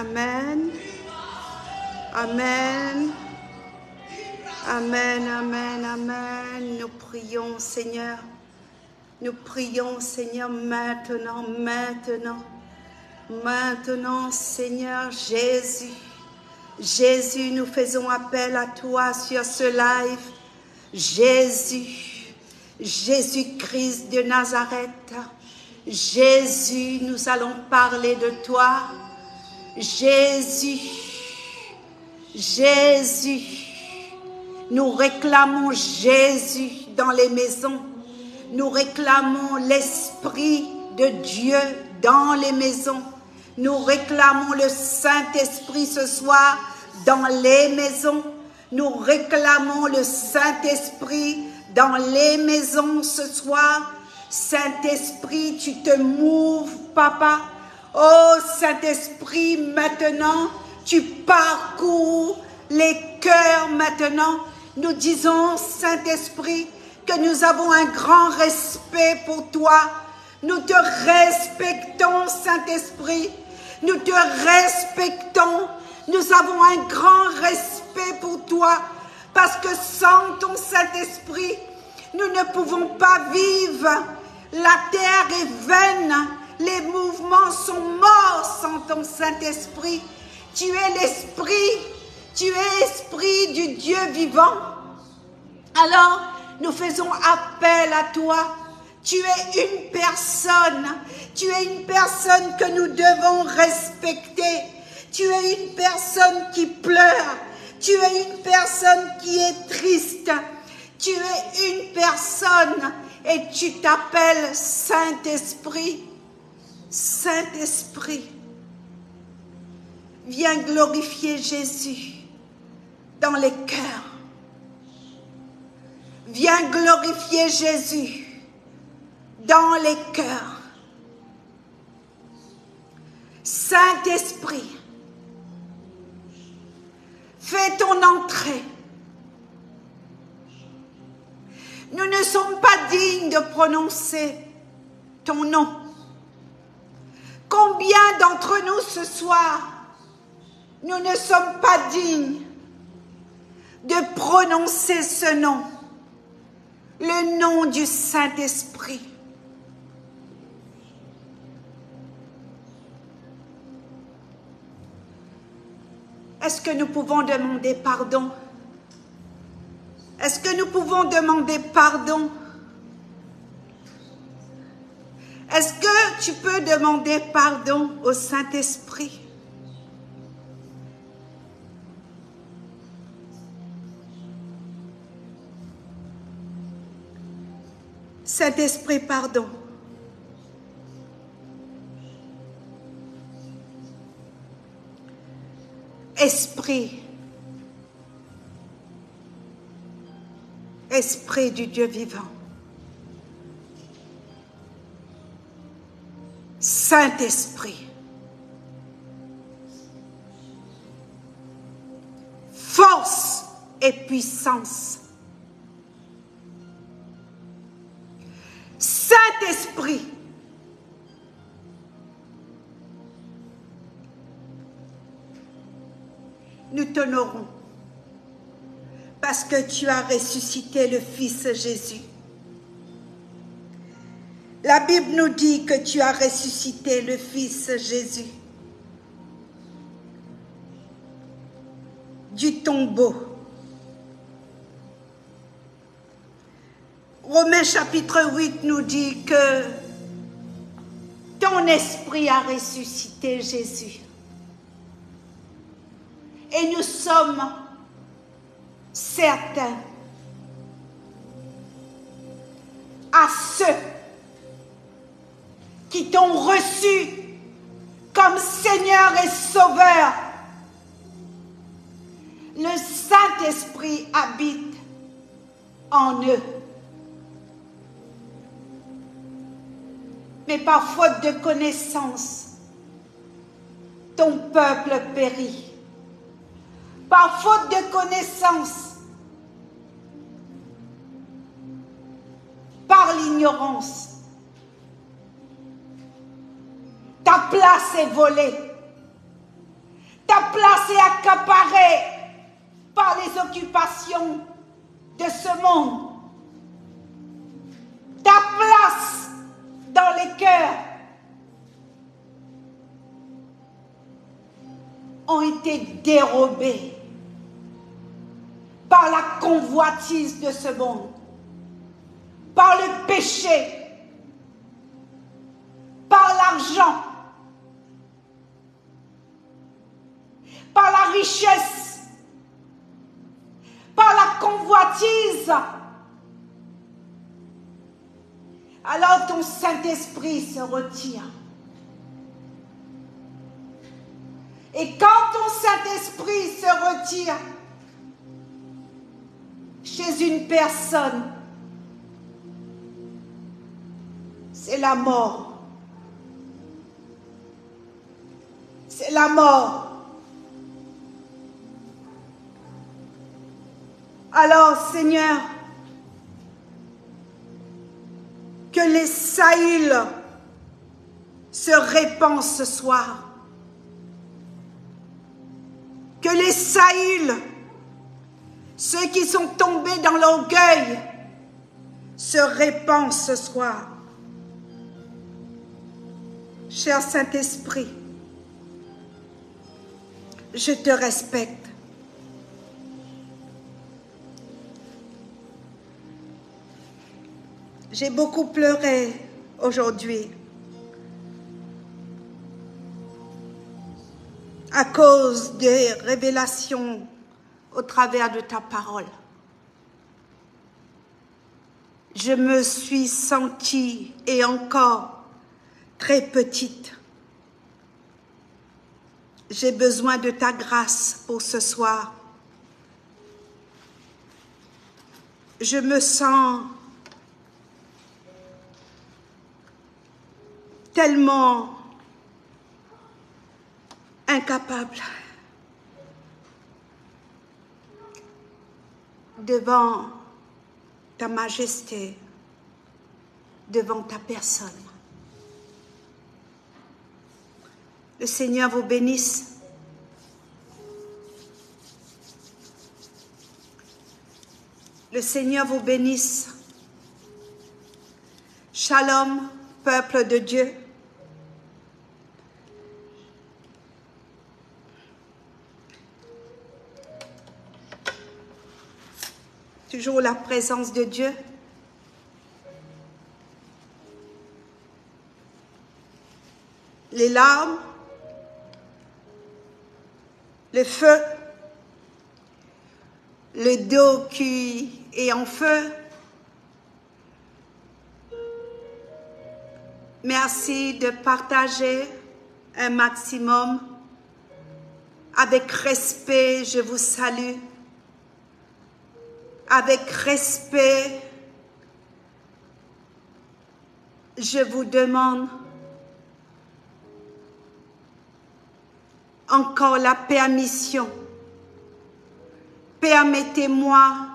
Amen. Amen. Amen, amen, amen. Nous prions, Seigneur. Nous prions, Seigneur, maintenant, maintenant. Maintenant, Seigneur Jésus. Jésus, nous faisons appel à toi sur ce live. Jésus, Jésus-Christ de Nazareth. Jésus, nous allons parler de toi. Jésus, Jésus, nous réclamons Jésus dans les maisons. Nous réclamons l'Esprit de Dieu dans les maisons. Nous réclamons le Saint-Esprit ce soir dans les maisons. Nous réclamons le Saint-Esprit dans les maisons ce soir. Saint-Esprit, tu te mouves, Papa. Oh Saint-Esprit, maintenant, tu parcours les cœurs maintenant. Nous disons, Saint-Esprit, que nous avons un grand respect pour toi. Nous te respectons, Saint-Esprit. Nous te respectons. Nous avons un grand respect pour toi. Parce que sans ton Saint-Esprit, nous ne pouvons pas vivre. La terre est vaine. Les mouvements sont morts sans ton Saint-Esprit. Tu es l'Esprit. Tu es Esprit du Dieu vivant. Alors, nous faisons appel à toi. Tu es une personne. Tu es une personne que nous devons respecter. Tu es une personne qui pleure. Tu es une personne qui est triste. Tu es une personne et tu t'appelles Saint-Esprit. Saint-Esprit, viens glorifier Jésus dans les cœurs. Viens glorifier Jésus dans les cœurs. Saint-Esprit, fais ton entrée. Nous ne sommes pas dignes de prononcer ton nom. Combien d'entre nous ce soir, nous ne sommes pas dignes de prononcer ce nom, le nom du Saint-Esprit. Est-ce que nous pouvons demander pardon? Est-ce que nous pouvons demander pardon? Est-ce que tu peux demander pardon au Saint-Esprit? Saint-Esprit, pardon. Esprit. Esprit du Dieu vivant. Saint-Esprit. Force et puissance. Saint-Esprit. Nous t'honorons parce que tu as ressuscité le Fils Jésus. La Bible nous dit que tu as ressuscité le Fils Jésus du tombeau. Romains chapitre 8 nous dit que ton esprit a ressuscité Jésus. Et nous sommes certains à ceux qui t'ont reçu comme Seigneur et Sauveur. Le Saint-Esprit habite en eux. Mais par faute de connaissance, ton peuple périt. Par faute de connaissance, par l'ignorance, ta place est volée. place est accaparée par les occupations de ce monde. Ta place dans les cœurs ont été dérobées par la convoitise de ce monde, par le péché, par l'argent, par la richesse, par la convoitise. Alors ton Saint-Esprit se retire. Et quand ton Saint-Esprit se retire chez une personne, c'est la mort. C'est la mort. Alors, Seigneur, que les Saül se répandent ce soir. Que les Saül, ceux qui sont tombés dans l'orgueil, se répandent ce soir. Cher Saint-Esprit, je te respecte. J'ai beaucoup pleuré aujourd'hui à cause des révélations au travers de ta parole. Je me suis sentie, et encore, très petite. J'ai besoin de ta grâce pour ce soir. Je me sens tellement incapable devant ta majesté, devant ta personne. Le Seigneur vous bénisse. Le Seigneur vous bénisse. Shalom, peuple de Dieu. Toujours la présence de Dieu. Les larmes, le feu, le dos qui est en feu. Merci de partager un maximum. Avec respect, je vous salue. Avec respect, je vous demande encore la permission. Permettez-moi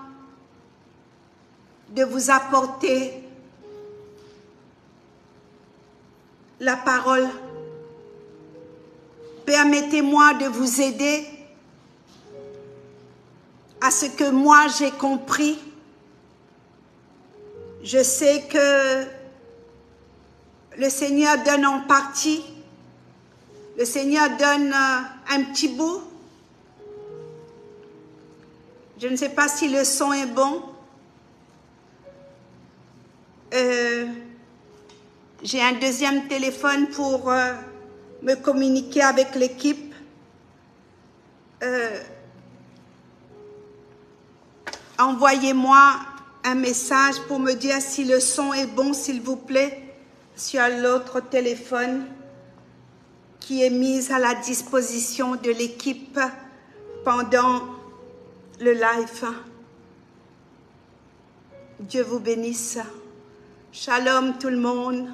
de vous apporter la parole. Permettez-moi de vous aider à ce que moi j'ai compris. Je sais que le Seigneur donne en partie. Le Seigneur donne un petit bout. Je ne sais pas si le son est bon. J'ai un deuxième téléphone pour me communiquer avec l'équipe. Envoyez-moi un message pour me dire si le son est bon, s'il vous plaît, sur l'autre téléphone qui est mis à la disposition de l'équipe pendant le live. Dieu vous bénisse. Shalom tout le monde.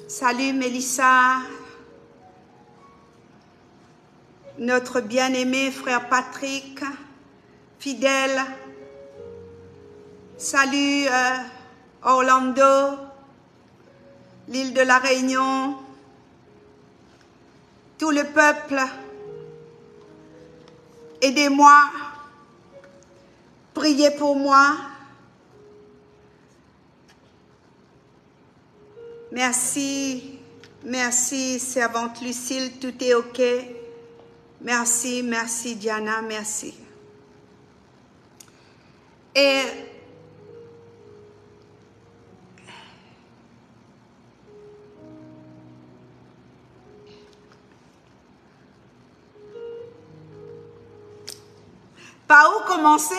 Salut Mélissa. Notre bien-aimé frère Patrick. Fidèle. Salut Orlando. L'île de la Réunion. Tout le peuple Aidez-moi. Priez pour moi. Merci. Merci, servante Lucille. Tout est OK. Merci, merci Diana, merci. Et par où commencer?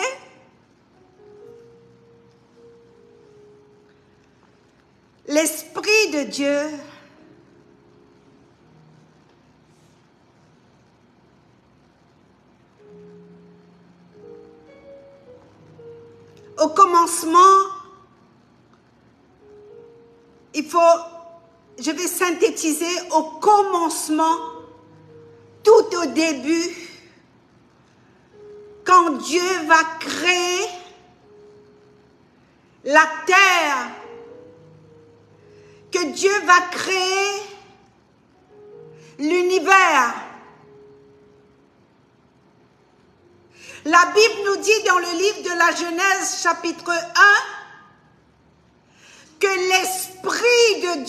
L'Esprit de Dieu au commencement, je vais synthétiser au commencement, tout au début, quand Dieu va créer la terre, que Dieu va créer l'univers. La Bible nous dit dans le livre de la Genèse, chapitre 1, que l'Esprit de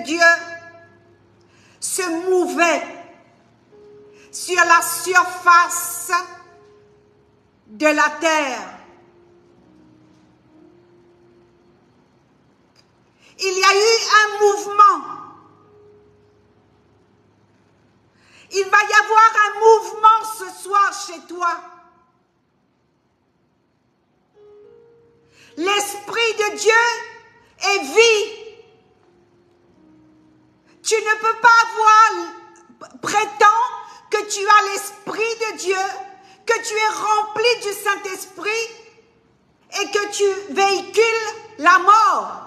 Dieu se mouvait sur la surface de la terre. Il y a eu un mouvement. Il va y avoir un mouvement ce soir chez toi. L'Esprit de Dieu est vie. Tu ne peux pas prétendre que tu as l'Esprit de Dieu, que tu es rempli du Saint-Esprit et que tu véhicules la mort.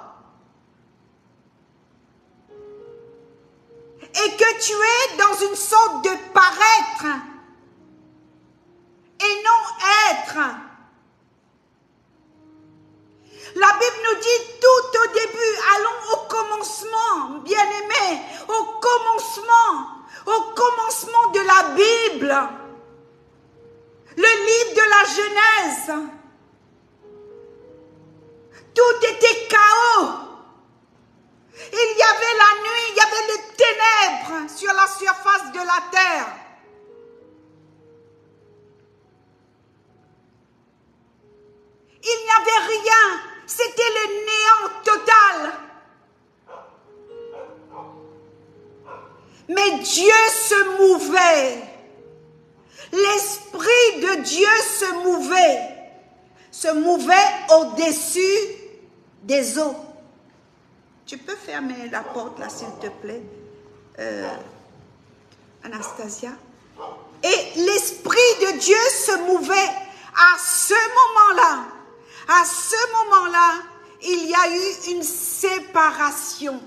Et que tu es dans une sorte de paraître et non être. La Bible nous dit tout au début, allons au commencement, bien-aimés, au commencement de la Bible, le livre de la Genèse. Tout était chaos. Il y avait la nuit, il y avait les ténèbres sur la surface de la terre. Il n'y avait rien, c'était le néant total. Mais Dieu se mouvait. L'Esprit de Dieu se mouvait au-dessus des eaux. Tu peux fermer la porte là, s'il te plaît, Anastasia? Et l'Esprit de Dieu se mouvait. À ce moment-là, il y a eu une séparation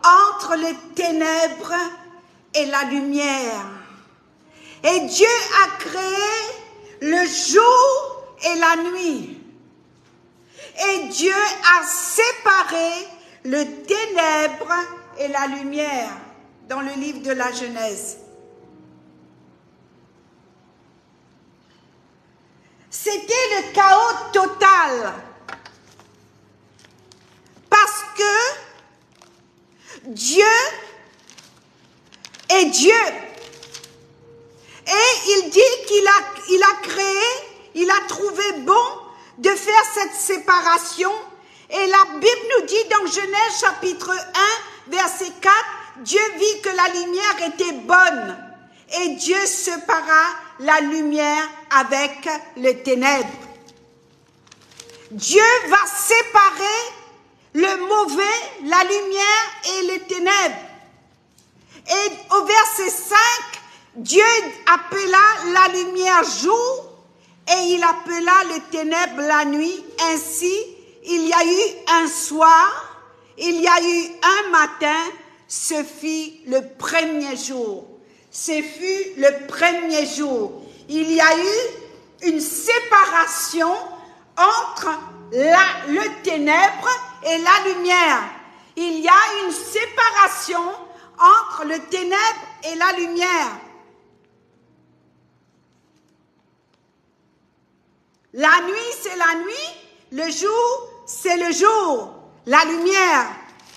entre les ténèbres et la lumière. Et Dieu a créé le jour et la nuit. Et Dieu a séparé le ténèbre et la lumière dans le livre de la Genèse. C'était le chaos total. Parce que Dieu est Dieu. Et il dit qu'il a créé, il a trouvé bon de faire cette séparation. Et la Bible nous dit dans Genèse chapitre 1, verset 4, Dieu vit que la lumière était bonne. Et Dieu sépara la lumière avec les ténèbres. Dieu va séparer le mauvais, la lumière et les ténèbres. Et au verset 5, Dieu appela la lumière jour et il appela les ténèbres la nuit. Ainsi, il y a eu un soir, il y a eu un matin, ce fut le premier jour. Ce fut le premier jour. Il y a eu une séparation entre le ténèbre et la lumière. Il y a une séparation entre le ténèbre est la lumière. La nuit, c'est la nuit. Le jour, c'est le jour. La lumière.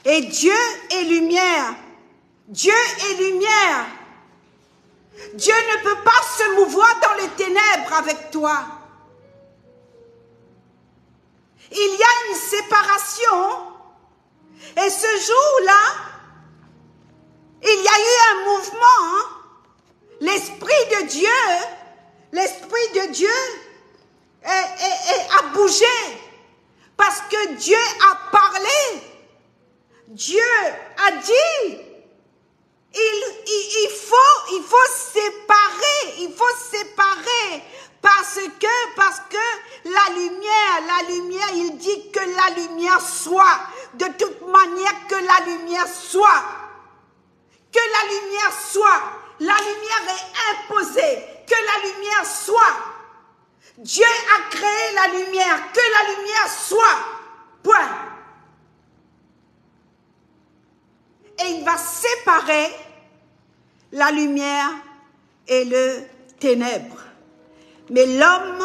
Et Dieu est lumière. Dieu est lumière. Dieu ne peut pas se mouvoir dans les ténèbres avec toi. Il y a une séparation. Et ce jour-là, il y a eu un mouvement. L'Esprit de Dieu a bougé. Parce que Dieu a parlé. Dieu a dit, il faut séparer, parce que la lumière, il dit que la lumière soit, de toute manière que la lumière soit, la lumière est imposée, que la lumière soit. Dieu a créé la lumière, que la lumière soit, point. Et il va séparer la lumière et le ténèbre. Mais l'homme,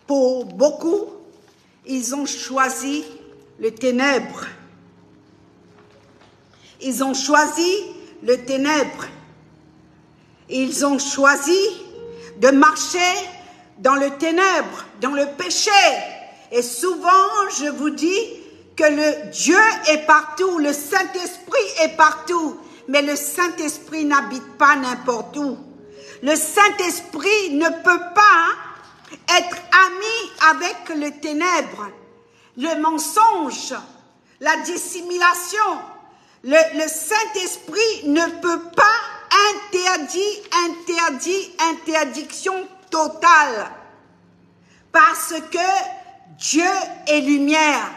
pour beaucoup, ils ont choisi le ténèbre. Ils ont choisi le ténèbre. Ils ont choisi de marcher dans le ténèbre, dans le péché. Et souvent, je vous dis que le Dieu est partout, le Saint-Esprit est partout, mais le Saint-Esprit n'habite pas n'importe où. Le Saint-Esprit ne peut pas être ami avec le ténèbre, le mensonge, la dissimulation. Le Saint-Esprit ne peut pas interdiction totale, parce que Dieu est lumière.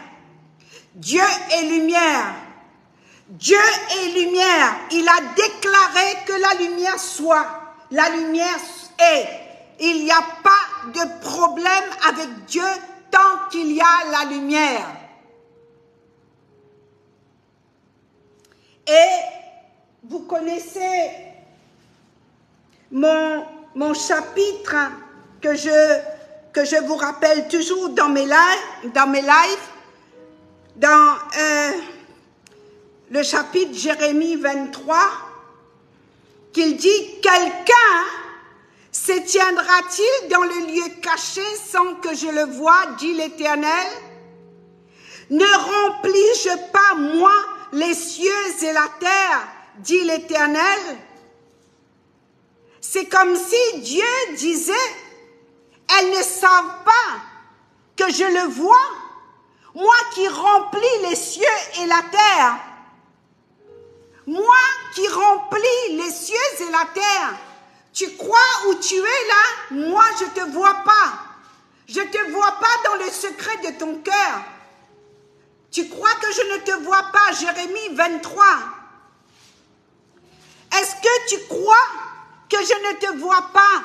Dieu est lumière. Dieu est lumière. Il a déclaré que la lumière soit. La lumière est. Il n'y a pas de problème avec Dieu tant qu'il y a la lumière. Et vous connaissez mon chapitre que je vous rappelle toujours dans mes lives, dans le chapitre Jérémie 23, qu'il dit « Quelqu'un se tiendra-t-il dans le lieu caché sans que je le voie, dit l'Éternel? Ne remplis-je pas, moi, les cieux et la terre, dit l'Éternel ?» C'est comme si Dieu disait « Elles ne savent pas que je le vois, moi qui remplis les cieux et la terre. Moi qui remplis les cieux et la terre. Tu crois où tu es là? Moi je ne te vois pas. Je ne te vois pas dans le secret de ton cœur. Tu crois que je ne te vois pas? Jérémie 23. Est-ce que tu crois que je ne te vois pas?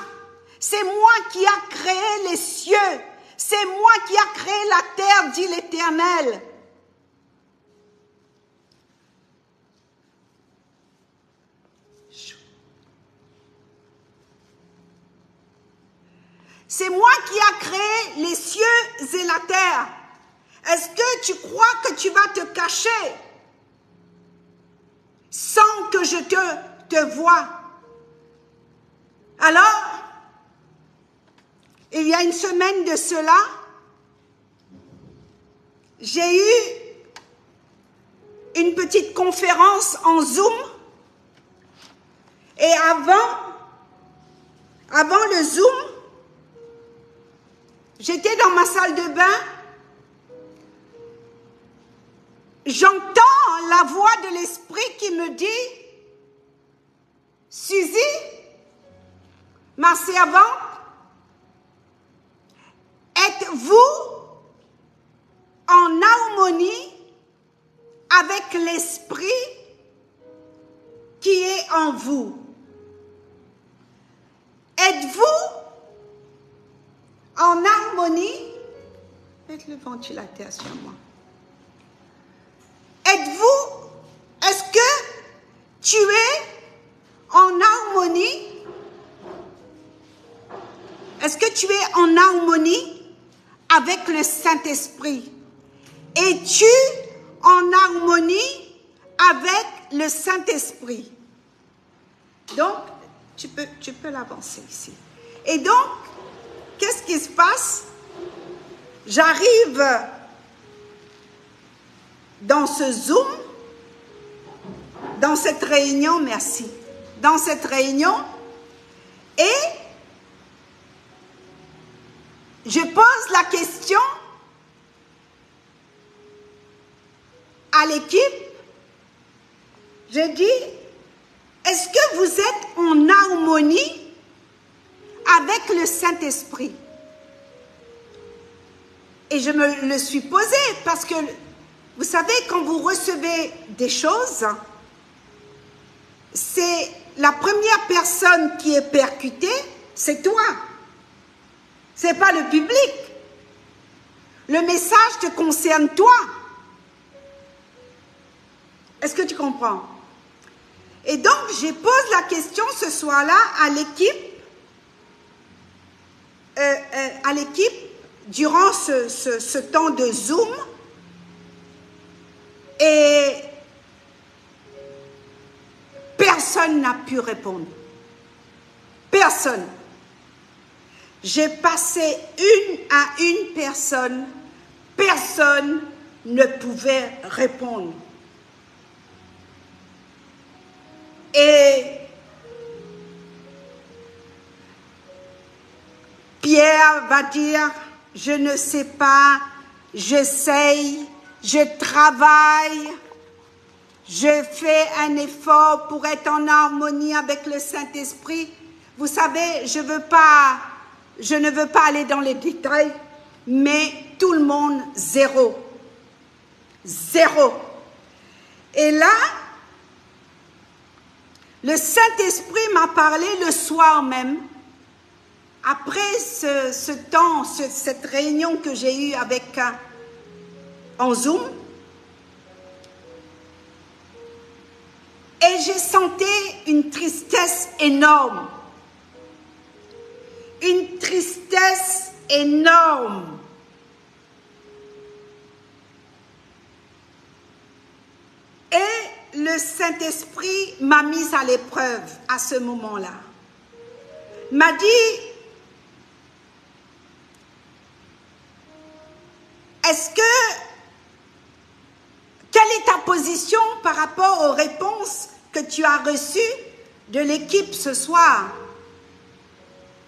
C'est moi qui a créé les cieux. C'est moi qui a créé la terre, dit l'Éternel. C'est moi qui a créé les cieux et la terre. Est-ce que tu crois que tu vas te cacher sans que je te voie? Alors, il y a une semaine de cela, j'ai eu une petite conférence en Zoom. Et avant le Zoom, j'étais dans ma salle de bain. J'entends la voix de l'Esprit qui me dit « Suzy, ma servante, êtes-vous en harmonie avec l'Esprit qui est en vous? Êtes-vous en harmonie? » Mettez le ventilateur sur moi. Est-ce que tu es en harmonie avec le Saint-Esprit? Es-tu en harmonie avec le Saint-Esprit? Donc, tu peux l'avancer ici. Et donc, qu'est-ce qui se passe? J'arrive dans ce Zoom, dans cette réunion, merci, dans cette réunion, et je pose la question à l'équipe. Je dis, est-ce que vous êtes en harmonie avec le Saint-Esprit? Et je me le suis posé parce que, vous savez, quand vous recevez des choses, c'est la première personne qui est percutée, c'est toi. C'est pas le public. Le message te concerne toi. Est-ce que tu comprends? Et donc, je pose la question ce soir-là à l'équipe, durant ce temps de Zoom, et personne n'a pu répondre. Personne. J'ai passé une à une personne, personne ne pouvait répondre. Et Pierre va dire, je ne sais pas, j'essaye, je travaille, je fais un effort pour être en harmonie avec le Saint-Esprit. Vous savez, je ne veux pas aller dans les détails, mais tout le monde, zéro. Zéro. Et là, le Saint-Esprit m'a parlé le soir même, après ce temps, cette réunion que j'ai eue avec en Zoom, et j'ai senti une tristesse énorme. Une tristesse énorme. Et le Saint-Esprit m'a mise à l'épreuve à ce moment-là. M'a dit, quelle est ta position par rapport aux réponses que tu as reçues de l'équipe ce soir?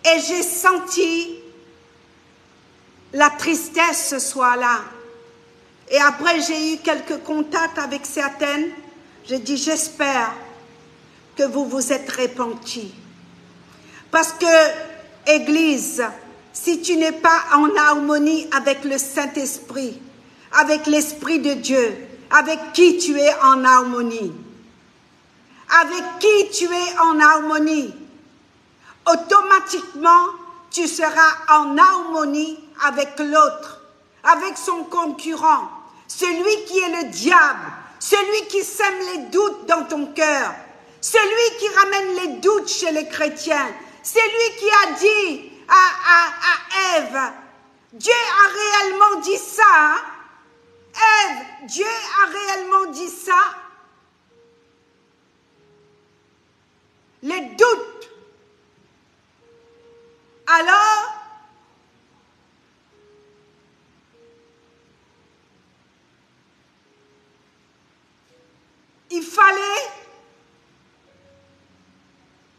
Et j'ai senti la tristesse ce soir-là. Et après, j'ai eu quelques contacts avec certaines. J'ai dit, j'espère que vous vous êtes repentis. Parce que, Église, si tu n'es pas en harmonie avec le Saint-Esprit, avec l'Esprit de Dieu, avec qui tu es en harmonie, avec qui tu es en harmonie, automatiquement, tu seras en harmonie avec l'autre, avec son concurrent, celui qui est le diable, celui qui sème les doutes dans ton cœur, celui qui ramène les doutes chez les chrétiens, celui qui a dit à Ève, Dieu a réellement dit ça, hein? Ève, Dieu a réellement dit ça. Les doutes. Alors, il fallait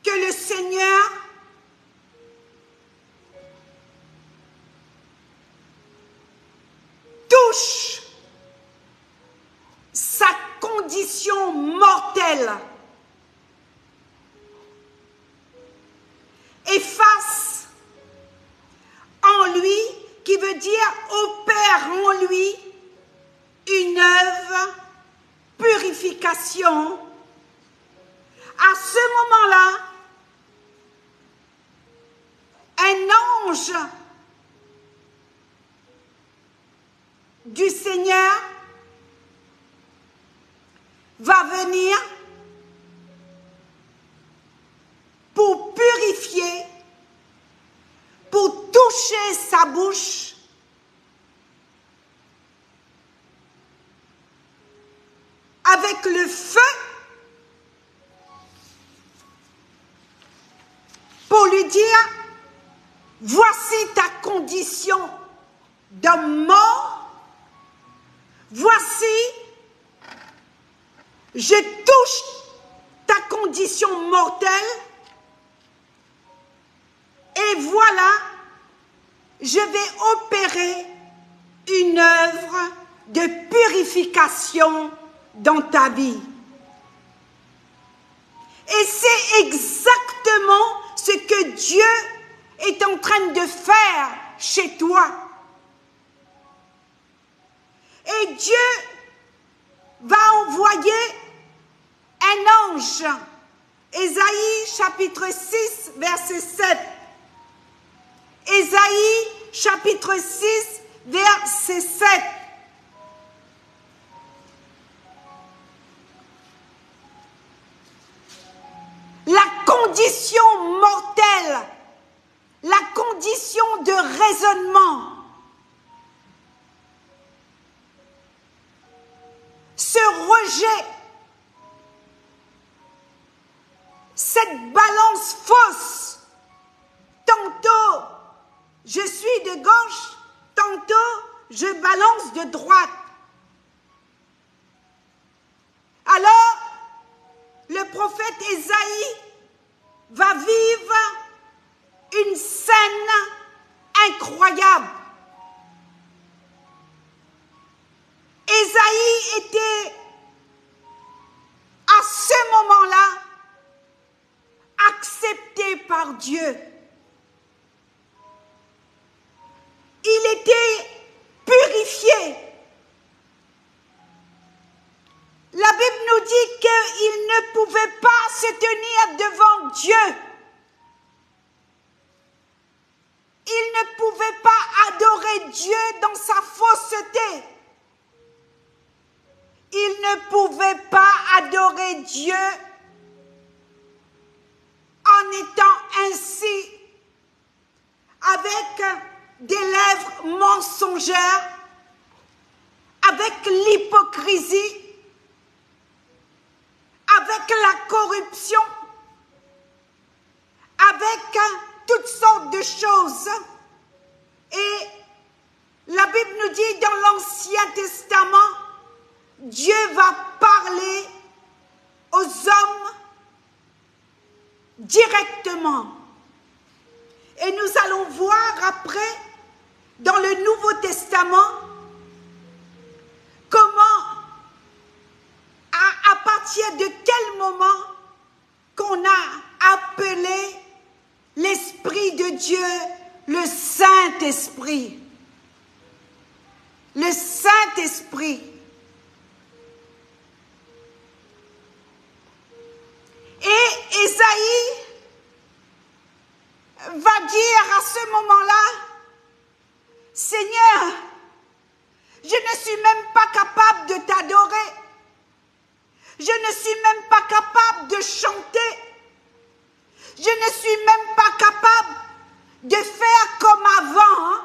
que le Seigneur touche sa condition mortelle, efface en lui, qui veut dire opère en lui une œuvre, purification. À ce moment-là, un ange du Seigneur va venir pour purifier, pour toucher ta bouche avec le feu pour lui dire, voici ta condition d'homme mort, voici, je touche ta condition mortelle, et voilà, je vais opérer une œuvre de purification dans ta vie. Et c'est exactement ce que Dieu est en train de faire chez toi. Et Dieu va envoyer un ange. Ésaïe chapitre 6, verset 7. Ésaïe chapitre 6, verset 7. La condition mortelle, la condition de raisonnement, ce rejet, cette balance fausse, tantôt je suis de gauche, tantôt je balance de droite. Alors, le prophète Ésaïe va vivre une scène incroyable. Ésaïe était à ce moment-là accepté par Dieu. Il était purifié. La Bible nous dit qu'il ne pouvait pas se tenir devant Dieu. Il ne pouvait pas adorer Dieu dans sa fausseté. Il ne pouvait pas adorer Dieu en étant ainsi, avec des lèvres mensongères, avec l'hypocrisie, avec la corruption, avec toutes sortes de choses. Et la Bible nous dit dans l'Ancien Testament, Dieu va parler aux hommes directement. Et nous allons voir après, dans le Nouveau Testament, comment, à partir de quel moment qu'on a appelé l'Esprit de Dieu le Saint-Esprit. Le Saint-Esprit. Et Ésaïe va dire à ce moment-là, Seigneur, je ne suis même pas capable de t'adorer. Je ne suis même pas capable de chanter. Je ne suis même pas capable de faire comme avant.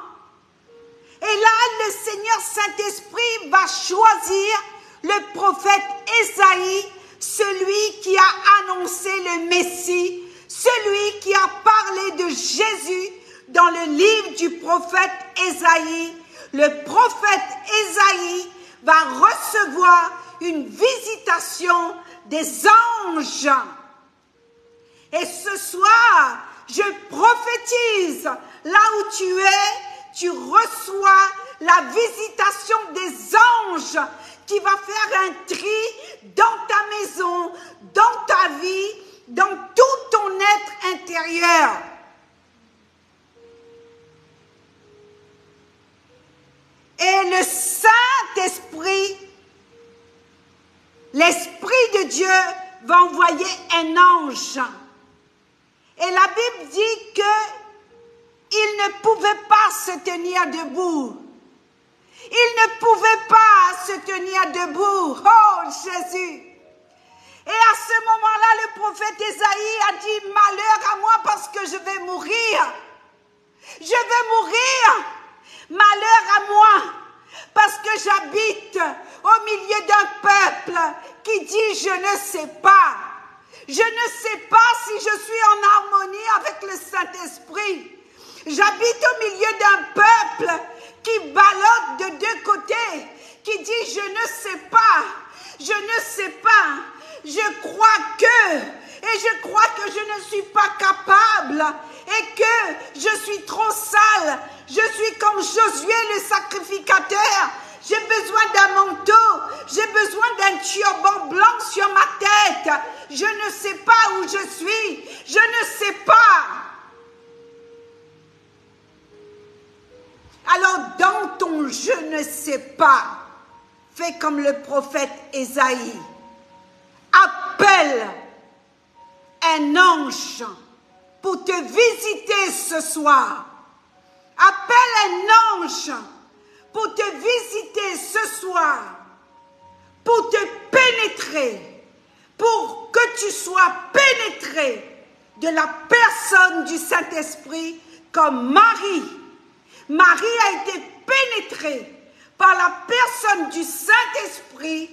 Et là, le Seigneur Saint-Esprit va choisir le prophète Ésaïe, celui qui a annoncé le Messie, celui qui a parlé de Jésus dans le livre du prophète Ésaïe. Le prophète Ésaïe va recevoir une visitation des anges. Et ce soir, je prophétise, là où tu es, tu reçois la visitation des anges qui va faire un tri dans ta maison, dans ta vie, dans tout ton être intérieur. Et le Saint-Esprit, l'Esprit de Dieu va envoyer un ange. Et la Bible dit qu'il ne pouvait pas se tenir debout. Il ne pouvait pas se tenir debout. Oh Jésus! Et à ce moment-là, le prophète Ésaïe a dit, malheur à moi parce que je vais mourir. Je vais mourir. sais pas. Je ne sais pas si je suis en harmonie avec le Saint-Esprit. J'habite au milieu d'un peuple qui ballotte de deux côtés, qui dit je ne sais pas, je ne sais pas, je crois que, et je crois que je ne suis pas capable, et que je suis trop sale, je suis comme Josué le sacrificateur, j'ai besoin d'un manteau, j'ai besoin d'un turban blanc sur ma tête, je ne sais pas où je suis, je ne sais pas. Alors dans ton je ne sais pas, fais comme le prophète Ésaïe, appelle un ange pour te visiter ce soir. Appelle un ange pour te visiter ce soir, pour te pénétrer, pour que tu sois pénétré de la personne du Saint-Esprit comme Marie. Marie a été pénétrée par la personne du Saint-Esprit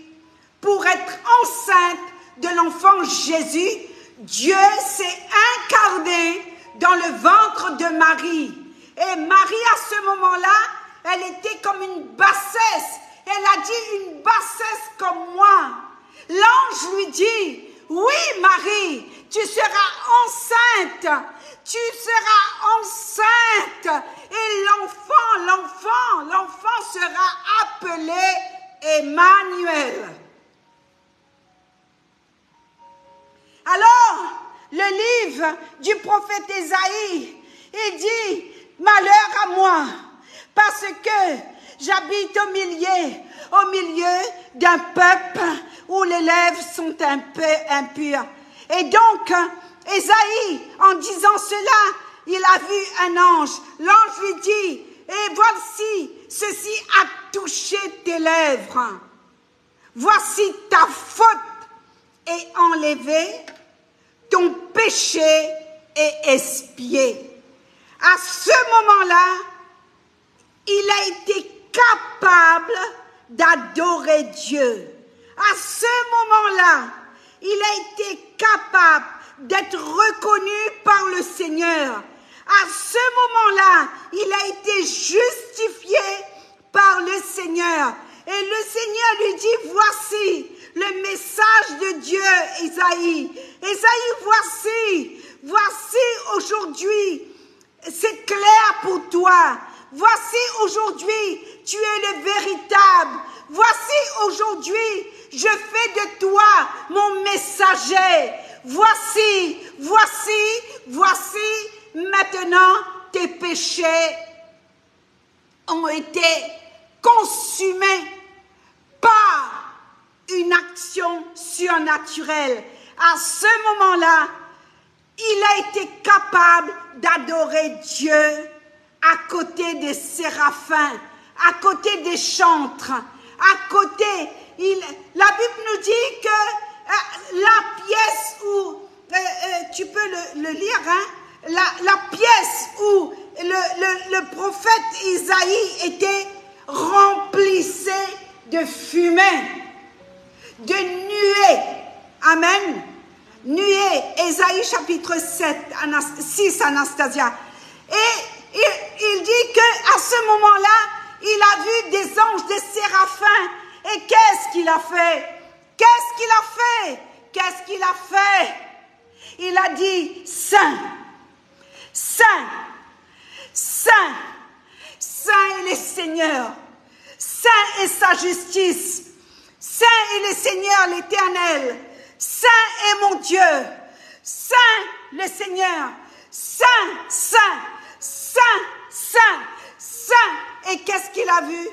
pour être enceinte de l'enfant Jésus. Dieu s'est incarné dans le ventre de Marie. Et Marie, à ce moment-là, elle était comme une bassesse. Elle a dit, une bassesse comme moi. L'ange lui dit, oui Marie, tu seras enceinte. Tu seras enceinte. Et l'enfant sera appelé Emmanuel. Alors, le livre du prophète Ésaïe, il dit, malheur à moi, parce que j'habite au milieu d'un peuple où les lèvres sont un peu impures. Et donc, Ésaïe, en disant cela, il a vu un ange. L'ange lui dit, et voici, ceci a touché tes lèvres. Voici ta faute est enlevée, ton péché est expié. À ce moment-là, il a été capable d'adorer Dieu. À ce moment-là, il a été capable d'être reconnu par le Seigneur. À ce moment-là, il a été justifié par le Seigneur. Et le Seigneur lui dit, voici le message de Dieu, Ésaïe. Ésaïe, voici aujourd'hui, c'est clair pour toi. Voici aujourd'hui, tu es le véritable. Voici aujourd'hui, je fais de toi mon messager. Voici, maintenant tes péchés ont été consumés par une action surnaturelle. À ce moment-là, il a été capable d'adorer Dieu à côté des séraphins, à côté des chantres, à côté. La Bible nous dit que la pièce où, tu peux le lire, hein, la pièce où le prophète Isaïe était remplissait de fumée, de nuée. Amen. Nuée, Ésaïe chapitre 6, Anastasia. Et il dit qu'à ce moment-là, il a vu des anges, des séraphins. Et qu'est-ce qu'il a fait? Qu'est-ce qu'il a fait? Qu'est-ce qu'il a fait? Il a dit, Saint, Saint, Saint, Saint est le Seigneur. Saint est sa justice. Saint est le Seigneur, l'Éternel. Saint est mon Dieu. Saint le Seigneur. Saint, Saint, Saint, Saint, Saint. Et qu'est-ce qu'il a vu?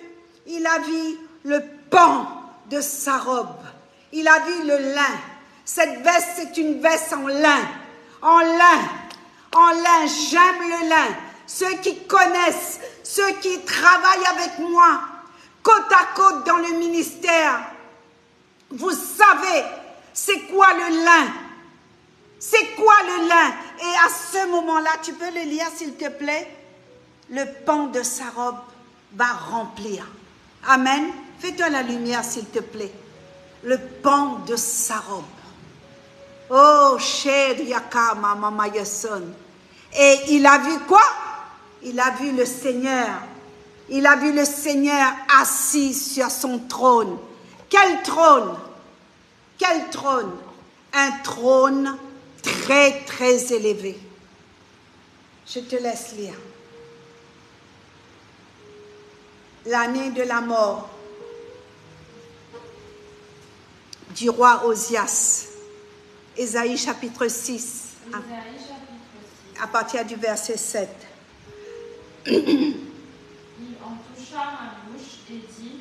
Il a vu le pan de sa robe. Il a vu le lin. Cette veste, c'est une veste en lin. En lin. En lin. J'aime le lin. Ceux qui connaissent, ceux qui travaillent avec moi, côte à côte dans le ministère, vous savez c'est quoi le lin. C'est quoi le lin? Et à ce moment-là, tu peux le lire s'il te plaît? Le pan de sa robe va remplir. Amen. Fais-toi la lumière s'il te plaît. Le pan de sa robe. Oh, cher Yakama Mama Yason. Et il a vu quoi? Il a vu le Seigneur. Il a vu le Seigneur assis sur son trône. Quel trône? Quel trône? Un trône très, très élevé. Je te laisse lire. L'année de la mort du roi Osias. Ésaïe chapitre 6. À partir du verset 7. Il en toucha ma bouche et dit,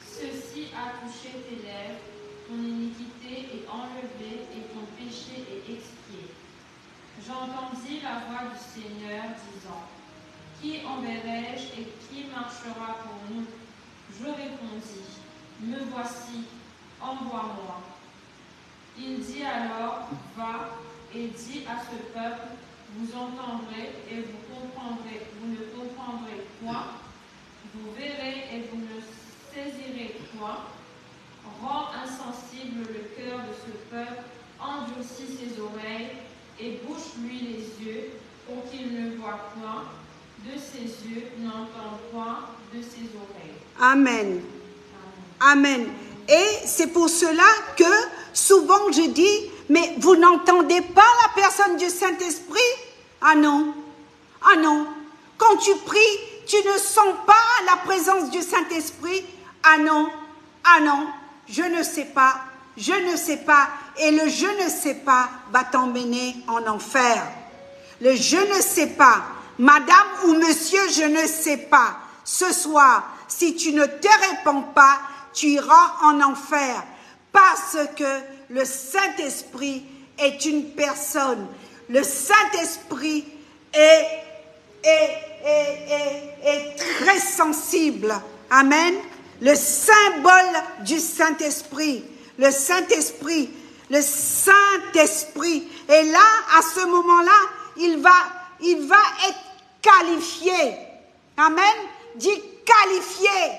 ceci a touché tes lèvres, ton iniquité est enlevée et ton péché est expié. J'entendis la voix du Seigneur disant, qui enverrai-je et qui marchera pour nous? Je répondis, me voici, envoie-moi. Il dit alors, va et dis à ce peuple, vous entendrez et vous ne comprendrez point, vous verrez et vous ne saisirez point. Rends insensible le cœur de ce peuple, endurcis ses oreilles et bouche-lui les yeux pour qu'il ne voie point de ses yeux, n'entende point de ses oreilles. Amen. Amen. Et c'est pour cela que souvent je dis, mais vous n'entendez pas la personne du Saint-Esprit? Ah non, ah non. Quand tu pries, tu ne sens pas la présence du Saint-Esprit? Ah non, ah non, je ne sais pas, je ne sais pas. Et le je ne sais pas va t'emmener en enfer. Le je ne sais pas, madame ou monsieur, je ne sais pas. Ce soir, si tu ne te répands pas, tu iras en enfer. Parce que le Saint-Esprit est une personne. Le Saint-Esprit est très sensible. Amen. Le symbole du Saint-Esprit. Le Saint-Esprit. Le Saint-Esprit. Et là, à ce moment-là, il va être qualifié. Amen. Dis qualifié.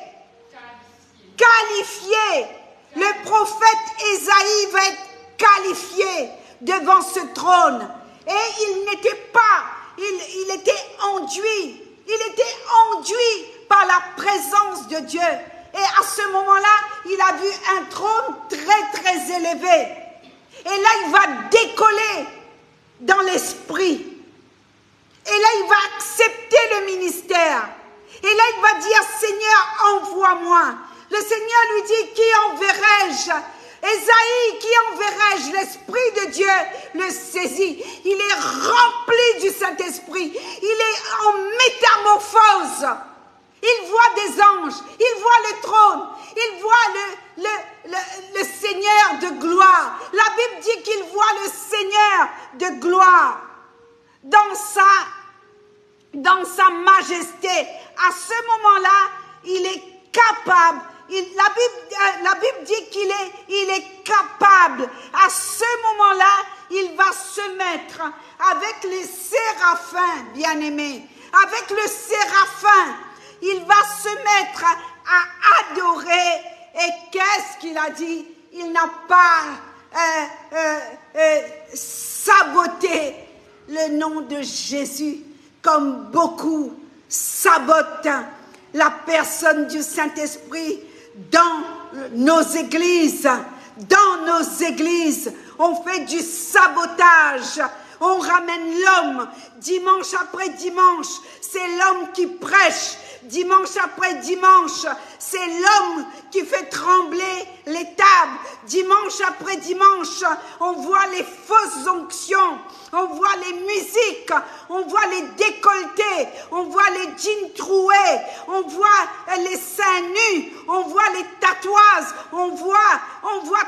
Qualifié. Le prophète Ésaïe va être qualifié devant ce trône. Et il n'était pas, il était enduit. Il était enduit par la présence de Dieu. Et à ce moment-là, il a vu un trône très, très élevé. Et là, il va décoller dans l'esprit. Et là, il va accepter le ministère. Et là, il va dire, Seigneur, envoie-moi. Le Seigneur lui dit, qui enverrai-je? Ésaïe, qui enverrai-je? L'Esprit de Dieu le saisit. Il est rempli du Saint-Esprit. Il est en métamorphose. Il voit des anges. Il voit le trône. Il voit le Seigneur de gloire. La Bible dit qu'il voit le Seigneur de gloire dans sa majesté. À ce moment-là, il est capable. La Bible dit qu'il est capable. À ce moment-là, il va se mettre avec les séraphins, bien-aimés. Avec le séraphin, il va se mettre à adorer. Et qu'est-ce qu'il a dit? Il n'a pas saboté le nom de Jésus comme beaucoup sabotent la personne du Saint-Esprit dans nos églises. Dans nos églises, on fait du sabotage. On ramène l'homme dimanche après dimanche. C'est l'homme qui prêche. Dimanche après dimanche, c'est l'homme qui fait trembler les tables. Dimanche après dimanche, on voit les fausses onctions, on voit les musiques, on voit les décolletés, on voit les jeans troués, on voit les seins nus, on voit les tatouages, on voit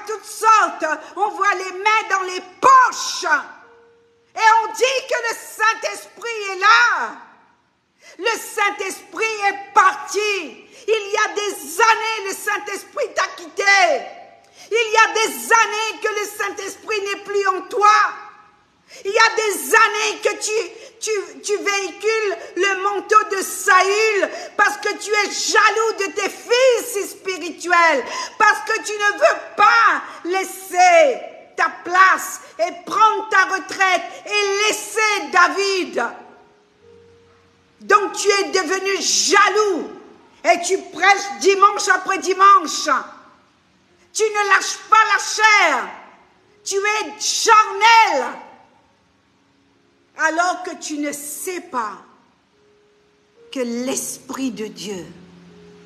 toutes sortes, on voit les mains dans les poches. Et on dit que le Saint-Esprit est là. Le Saint-Esprit est parti. Il y a des années, le Saint-Esprit t'a quitté. Il y a des années que le Saint-Esprit n'est plus en toi. Il y a des années que tu véhicules le manteau de Saül parce que tu es jaloux de tes fils spirituels, parce que tu ne veux pas laisser ta place et prendre ta retraite et laisser David. Donc tu es devenu jaloux et tu prêches dimanche après dimanche. Tu ne lâches pas la chair. Tu es charnel. Alors que tu ne sais pas que l'Esprit de Dieu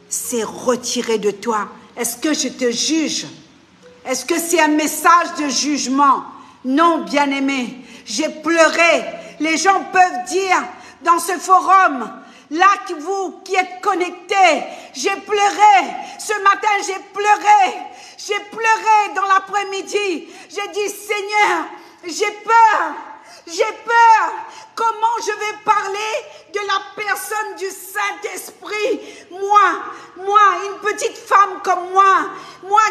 s'est retiré de toi. Est-ce que je te juge? Est-ce que c'est un message de jugement? Non, bien-aimé, j'ai pleuré. Les gens peuvent dire dans ce forum, là, vous qui êtes connectés, j'ai pleuré. Ce matin, j'ai pleuré. J'ai pleuré dans l'après-midi. J'ai dit, Seigneur, j'ai peur. J'ai peur. Comment je vais parler de la personne du Saint-Esprit? Moi, une petite femme comme moi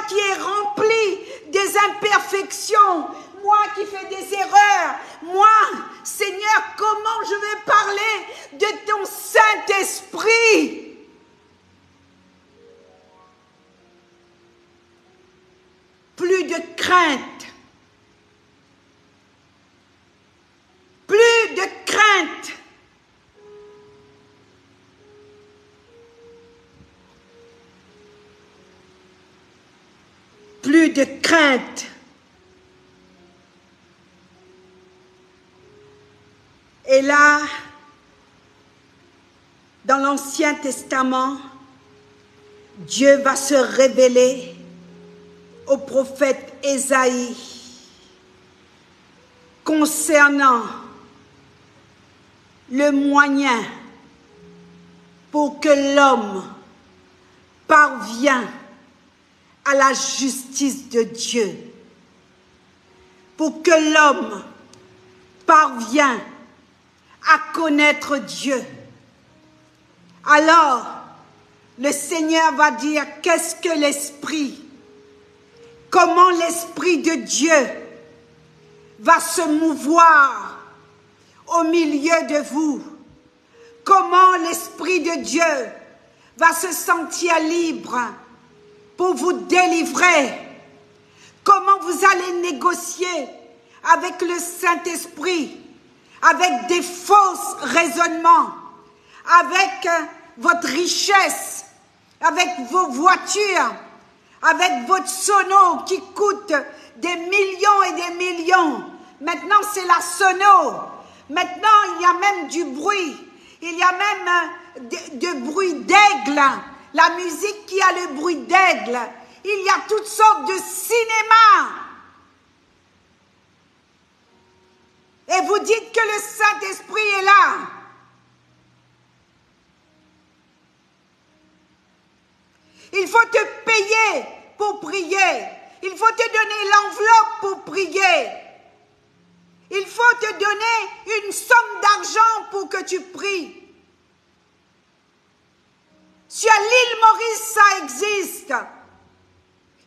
qui est remplie des imperfections, moi qui fais des erreurs, moi, Seigneur, comment je vais parler de ton Saint-Esprit? Plus de crainte. Plus de crainte. Plus de crainte. Et là, dans l'Ancien Testament, Dieu va se révéler au prophète Ésaïe concernant le moyen pour que l'homme parvienne à la justice de Dieu, pour que l'homme parvienne à connaître Dieu. Alors, le Seigneur va dire, qu'est-ce que l'Esprit? Comment l'Esprit de Dieu va se mouvoir au milieu de vous? Comment l'Esprit de Dieu va se sentir libre pour vous délivrer? Comment vous allez négocier avec le Saint-Esprit, avec des fausses raisonnements, avec votre richesse, avec vos voitures, avec votre sono qui coûte des millions et des millions. Maintenant, c'est la sono. Maintenant, il y a même du bruit. Il y a même de bruit d'aigle. La musique qui a le bruit d'aigle. Il y a toutes sortes de cinéma. Et vous dites que le Saint-Esprit est là. Il faut te payer pour prier. Il faut te donner l'enveloppe pour prier. Il faut te donner une somme d'argent pour que tu pries. Sur l'île Maurice, ça existe.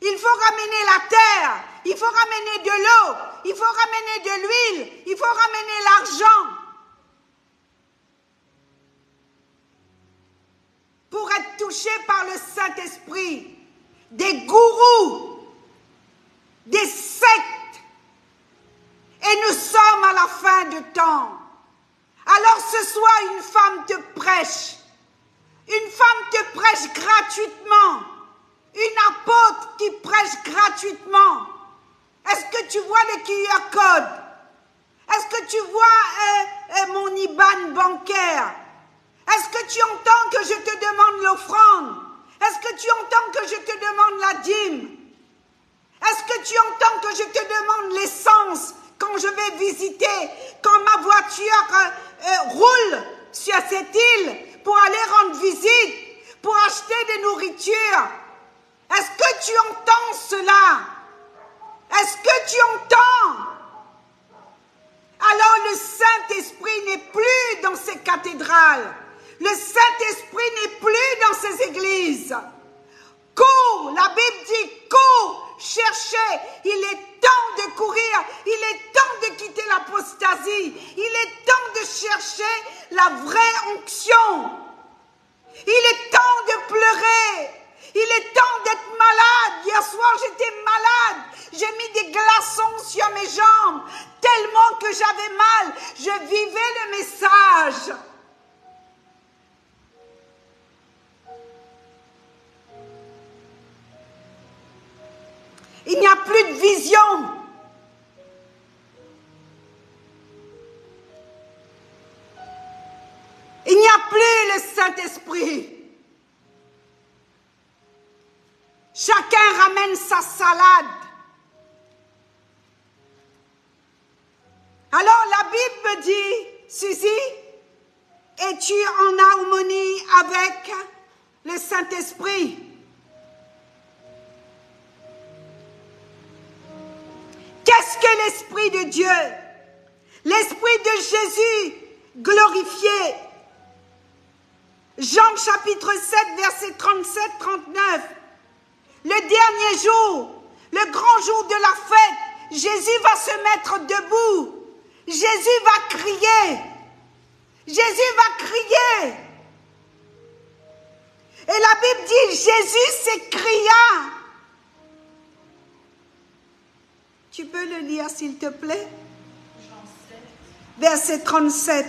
Il faut ramener la terre, il faut ramener de l'eau, il faut ramener de l'huile, il faut ramener l'argent. Pour être touché par le Saint-Esprit, des gourous, des sectes. Et nous sommes à la fin de temps. Alors ce soir, une femme te prêche. Une femme te prêche gratuitement. Une apôtre qui prêche gratuitement. Est-ce que tu vois le QR code? Est-ce que tu vois mon IBAN bancaire? Est-ce que tu entends que je te demande l'offrande? Est-ce que tu entends que je te demande la dîme? Est-ce que tu entends que je te demande l'essence quand je vais visiter, quand ma voiture roule sur cette île pour aller rendre visite, pour acheter des nourritures? Est-ce que tu entends cela? Est-ce que tu entends? Alors le Saint-Esprit n'est plus dans ces cathédrales. Le Saint-Esprit n'est plus dans ces églises. Cours, la Bible dit cours, cherchez. Il est temps de courir. Il est temps de quitter l'apostasie. Il est temps de chercher la vraie onction. Il est temps de pleurer. Il est temps d'être malade. Hier soir, j'étais malade. J'ai mis des glaçons j'avais mal, je vivais le message. Il n'y a plus de vision. Il n'y a plus le Saint-Esprit. Chacun ramène sa salade. Alors la Bible me dit, Suzy, es-tu en harmonie avec le Saint-Esprit? Qu'est-ce que l'Esprit de Dieu? L'Esprit de Jésus glorifié. Jean chapitre 7, verset 37-39. Le dernier jour, le grand jour de la fête, Jésus va se mettre debout. Jésus va crier. Jésus va crier. Et la Bible dit, Jésus s'écria. Tu peux le lire s'il te plaît? Verset 37.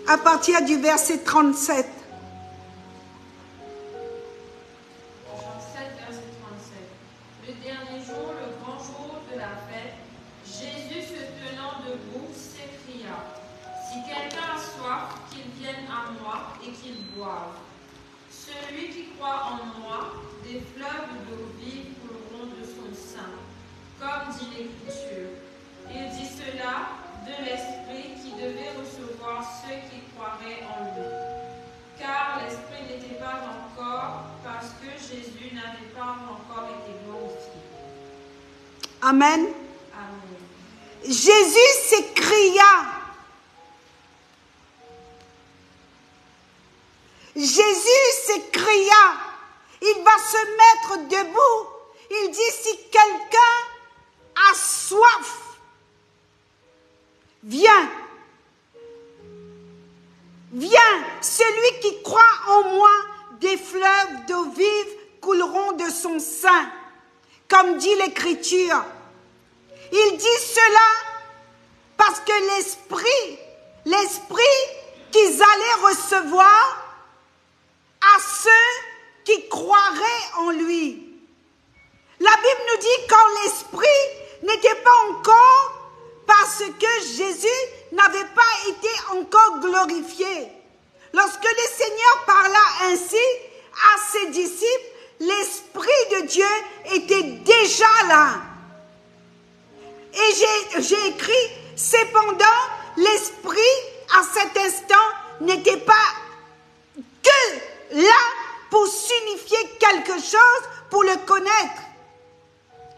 À partir du verset 37. Jean 7, verset 37. Le dernier jour, le grand jour de la fête, Jésus se tenant debout s'écria, si quelqu'un a soif, qu'il vienne à moi et qu'il boive. Celui qui croit en moi, des fleuves d'eau vive couleront de son sein, comme dit l'Écriture. Il dit cela de l'Esprit qui devait recevoir ceux qui croiraient en lui. Car l'Esprit n'était pas encore, parce que Jésus n'avait pas encore été glorifié. Amen. Amen. Jésus s'écria. Jésus s'écria. Il va se mettre debout. Il dit, si quelqu'un a soif, viens. Viens, celui qui croit en moi, des fleuves d'eau vive couleront de son sein, comme dit l'Écriture. Il dit cela parce que l'Esprit qu'ils allaient recevoir à ceux qui croiraient en lui. La Bible nous dit quand l'Esprit n'était pas encore, parce que Jésus n'avait pas été encore glorifié. Lorsque le Seigneur parla ainsi à ses disciples, l'Esprit de Dieu était déjà là. Et j'ai écrit, cependant, l'Esprit à cet instant n'était pas que là pour signifier quelque chose, pour le connaître.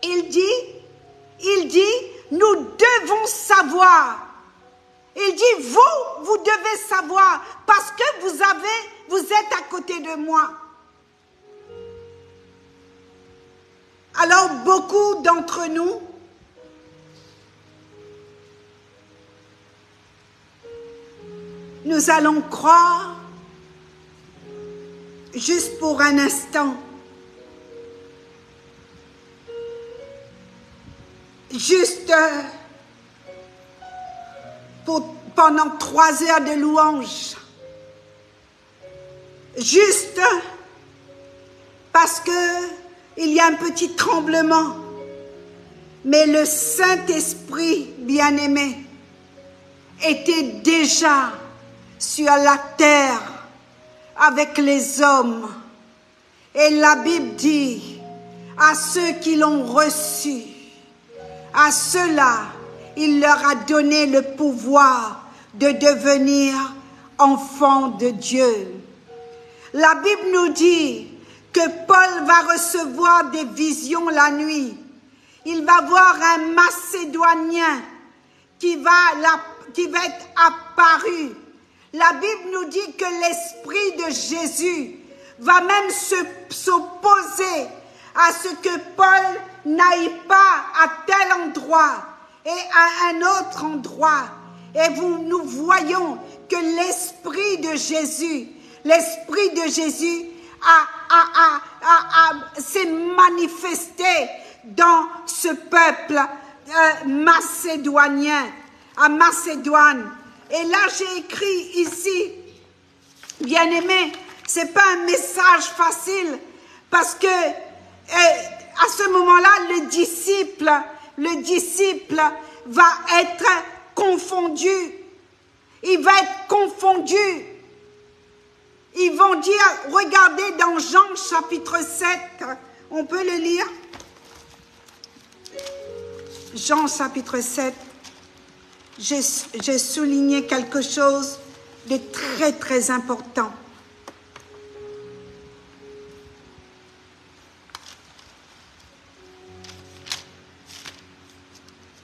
Il dit, nous devons savoir. Il dit, vous devez savoir, parce que vous êtes à côté de moi. Alors, beaucoup d'entre nous, nous allons croire, juste pour un instant, juste pendant 3 heures de louange, juste parce que il y a un petit tremblement, mais le Saint-Esprit bien-aimé était déjà sur la terre avec les hommes, et la Bible dit à ceux qui l'ont reçu, à ceux-là, il leur a donné le pouvoir de devenir enfants de Dieu. La Bible nous dit que Paul va recevoir des visions la nuit. Il va voir un Macédonien qui va être apparu. La Bible nous dit que l'Esprit de Jésus va même s'opposer à ce que Paul n'aille pas à tel endroit et à un autre endroit. Et nous voyons que l'Esprit de Jésus s'est manifesté dans ce peuple macédonien. à Macédoine. Et là, j'ai écrit ici, bien-aimé, c'est pas un message facile parce que à ce moment-là, le disciple va être confondu. Il va être confondu. Ils vont dire, regardez dans Jean chapitre 7, on peut le lire? Jean chapitre 7, j'ai souligné quelque chose de très très important.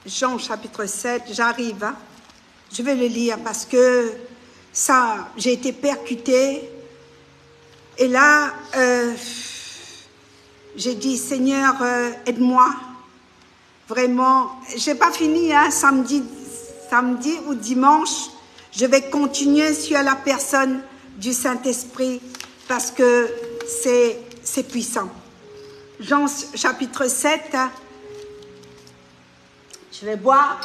Jean chapitre 7, j'arrive, hein? Je vais le lire parce que ça, j'ai été percutée. Et là, j'ai dit, Seigneur, aide-moi. Vraiment, j'ai pas fini, hein, samedi ou dimanche, je vais continuer sur la personne du Saint-Esprit parce que c'est puissant. Jean chapitre 7, je vais boire.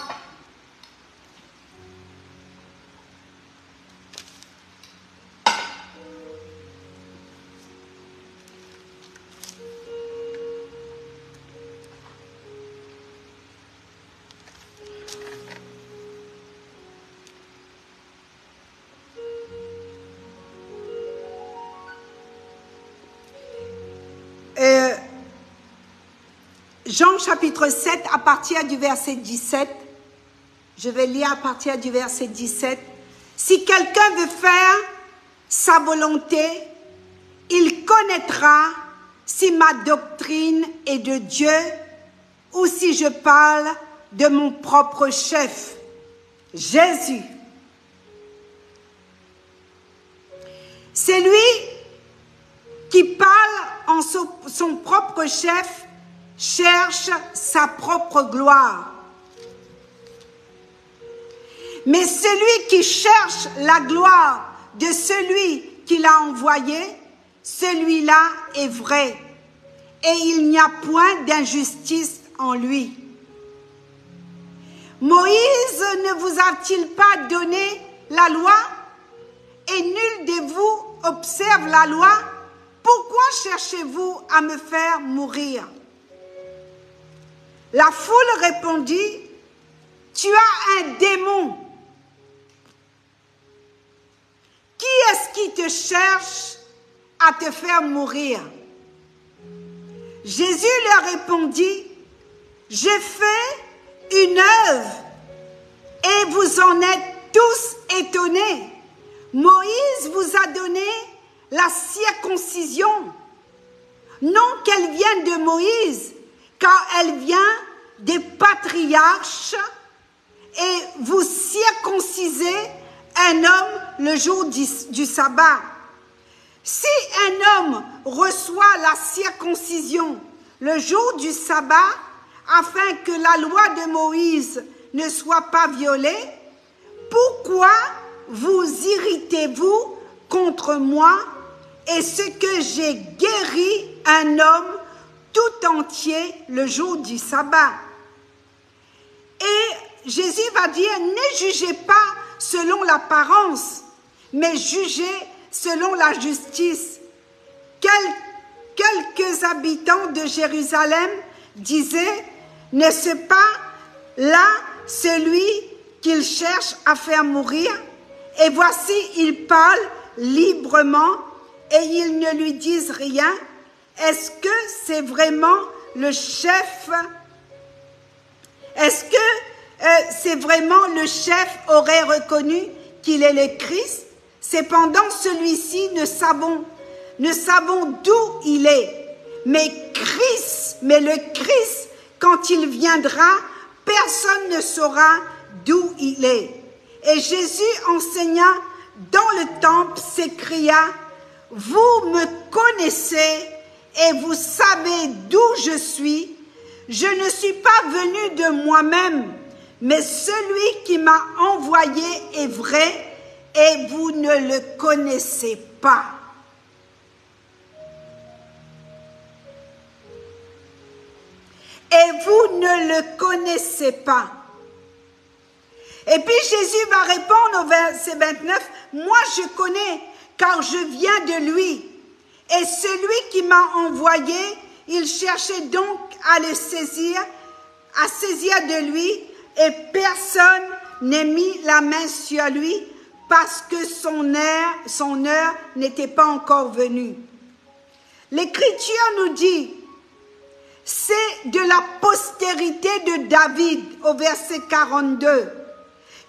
Jean chapitre 7, à partir du verset 17, je vais lire à partir du verset 17. Si quelqu'un veut faire sa volonté, il connaîtra si ma doctrine est de Dieu ou si je parle de mon propre chef, Jésus. C'est lui qui parle en son propre chef, cherche sa propre gloire. Mais celui qui cherche la gloire de celui qui l'a envoyé, celui-là est vrai, et il n'y a point d'injustice en lui. Moïse ne vous a-t-il pas donné la loi, et nul de vous observe la loi? Pourquoi cherchez-vous à me faire mourir? La foule répondit, tu as un démon. Qui est-ce qui te cherche à te faire mourir? Jésus leur répondit, j'ai fait une œuvre et vous en êtes tous étonnés. Moïse vous a donné la circoncision, non qu'elle vienne de Moïse, car elle vient des patriarches, et vous circoncisez un homme le jour du sabbat. Si un homme reçoit la circoncision le jour du sabbat, afin que la loi de Moïse ne soit pas violée, pourquoi vous irritez-vous contre moi et ce que j'ai guéri un homme tout entier le jour du sabbat? Et Jésus va dire, ne jugez pas selon l'apparence, mais jugez selon la justice. Quelques habitants de Jérusalem disaient, n'est-ce pas là celui qu'ils cherchent à faire mourir? Et voici, il parle librement et ils ne lui disent rien. Est-ce que c'est vraiment le chef? Est-ce que c'est vraiment le chef aurait reconnu qu'il est le Christ? Cependant, celui-ci ne savons d'où il est. Mais le Christ, quand il viendra, personne ne saura d'où il est. Et Jésus enseigna dans le temple, s'écria, vous me connaissez et vous savez d'où je suis. Je ne suis pas venu de moi-même, mais celui qui m'a envoyé est vrai et vous ne le connaissez pas. Et vous ne le connaissez pas. Et puis Jésus va répondre au verset 29, « Moi je connais, car je viens de lui. Et celui qui m'a envoyé, il cherchait donc à le saisir, à saisir de lui, et personne n'a mis la main sur lui, parce que son heure n'était pas encore venue. » L'Écriture nous dit, c'est de la postérité de David, au verset 42,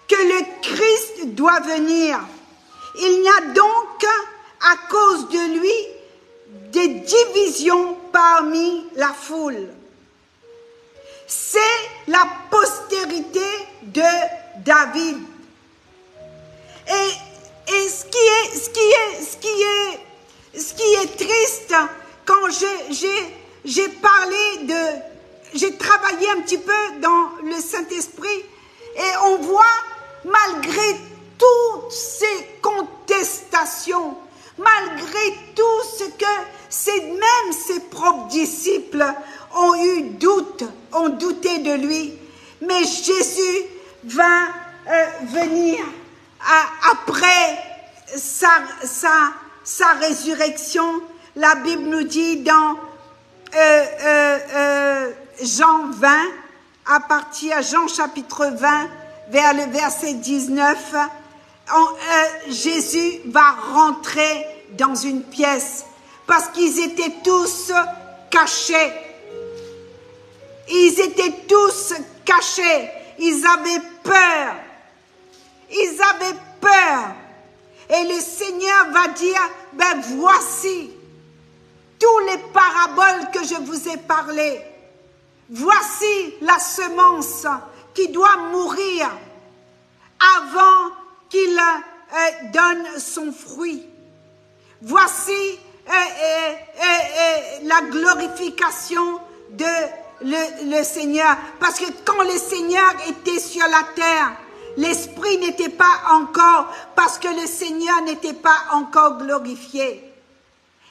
que le Christ doit venir. Il n'y a donc, à cause de lui, des divisions parmi la foule. C'est la postérité de David. Et ce qui est triste, quand j'ai travaillé un petit peu dans le Saint-Esprit, et on voit, malgré toutes ces contestations, malgré tout ce que même ses propres disciples ont eu doute, ont douté de lui, mais Jésus va venir après sa résurrection. La Bible nous dit dans Jean 20, à partir Jean chapitre 20, vers le verset 19, Jésus va rentrer dans une pièce parce qu'ils étaient tous cachés. Ils étaient tous cachés. Ils avaient peur. Ils avaient peur. Et le Seigneur va dire, ben voici tous les paraboles que je vous ai parlé. Voici la semence qui doit mourir avant qu'il donne son fruit. Voici la glorification de le Seigneur. Parce que quand le Seigneur était sur la terre, l'Esprit n'était pas encore, parce que le Seigneur n'était pas encore glorifié.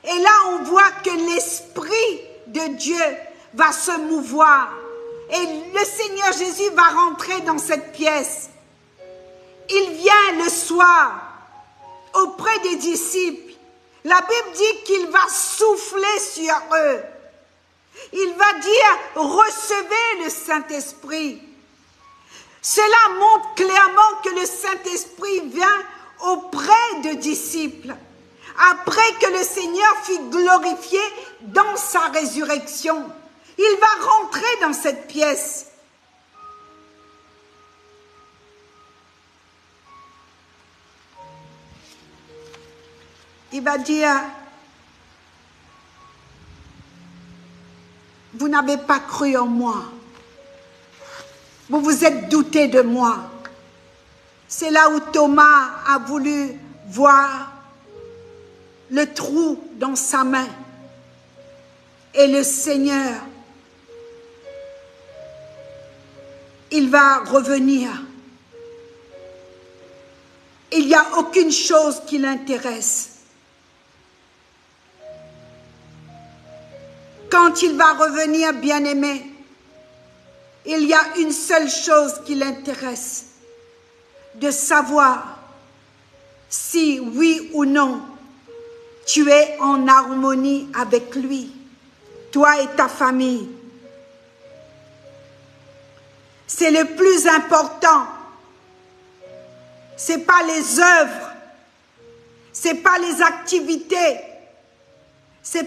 Et là, on voit que l'Esprit de Dieu va se mouvoir. Et le Seigneur Jésus va rentrer dans cette pièce. Il vient le soir auprès des disciples. La Bible dit qu'il va souffler sur eux. Il va dire, recevez le Saint-Esprit. Cela montre clairement que le Saint-Esprit vient auprès de disciples. Après que le Seigneur fut glorifié dans sa résurrection, il va rentrer dans cette pièce. Il va dire, vous n'avez pas cru en moi. Vous vous êtes douté de moi. C'est là où Thomas a voulu voir le trou dans sa main. Et le Seigneur, il va revenir. Il n'y a aucune chose qui l'intéresse. Quand il va revenir, bien-aimé, il y a une seule chose qui l'intéresse, de savoir si oui ou non tu es en harmonie avec lui, toi et ta famille. C'est le plus important. C'est pas les œuvres, c'est pas les activités, ce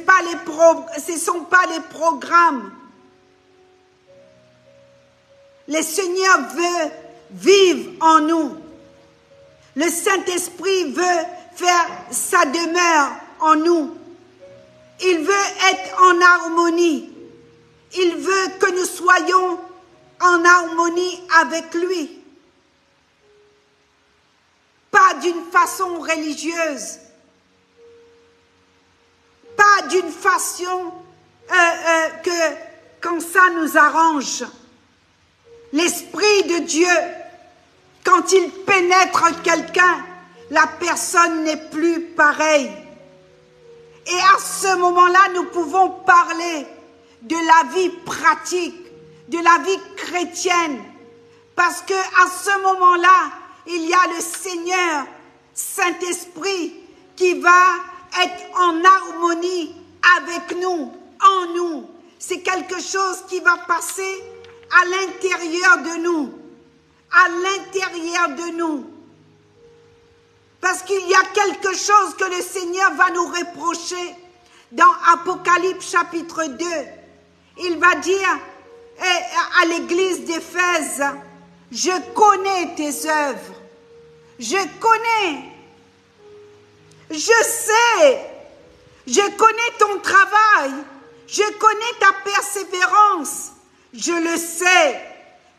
sont pas les programmes. Le Seigneur veut vivre en nous. Le Saint-Esprit veut faire sa demeure en nous. Il veut être en harmonie. Il veut que nous soyons en harmonie avec lui. Pas d'une façon religieuse. Pas d'une façon quand ça nous arrange. L'Esprit de Dieu, quand il pénètre quelqu'un, la personne n'est plus pareille. Et à ce moment-là, nous pouvons parler de la vie pratique, de la vie chrétienne, Parce que à ce moment-là, il y a le Seigneur, Saint-Esprit, qui va être en harmonie avec nous, en nous. C'est quelque chose qui va passer à l'intérieur de nous. À l'intérieur de nous. Parce qu'il y a quelque chose que le Seigneur va nous reprocher. Dans Apocalypse chapitre 2, il va dire à l'église d'Éphèse, je connais tes œuvres, je connais, je sais, je connais ton travail, je connais ta persévérance, je le sais,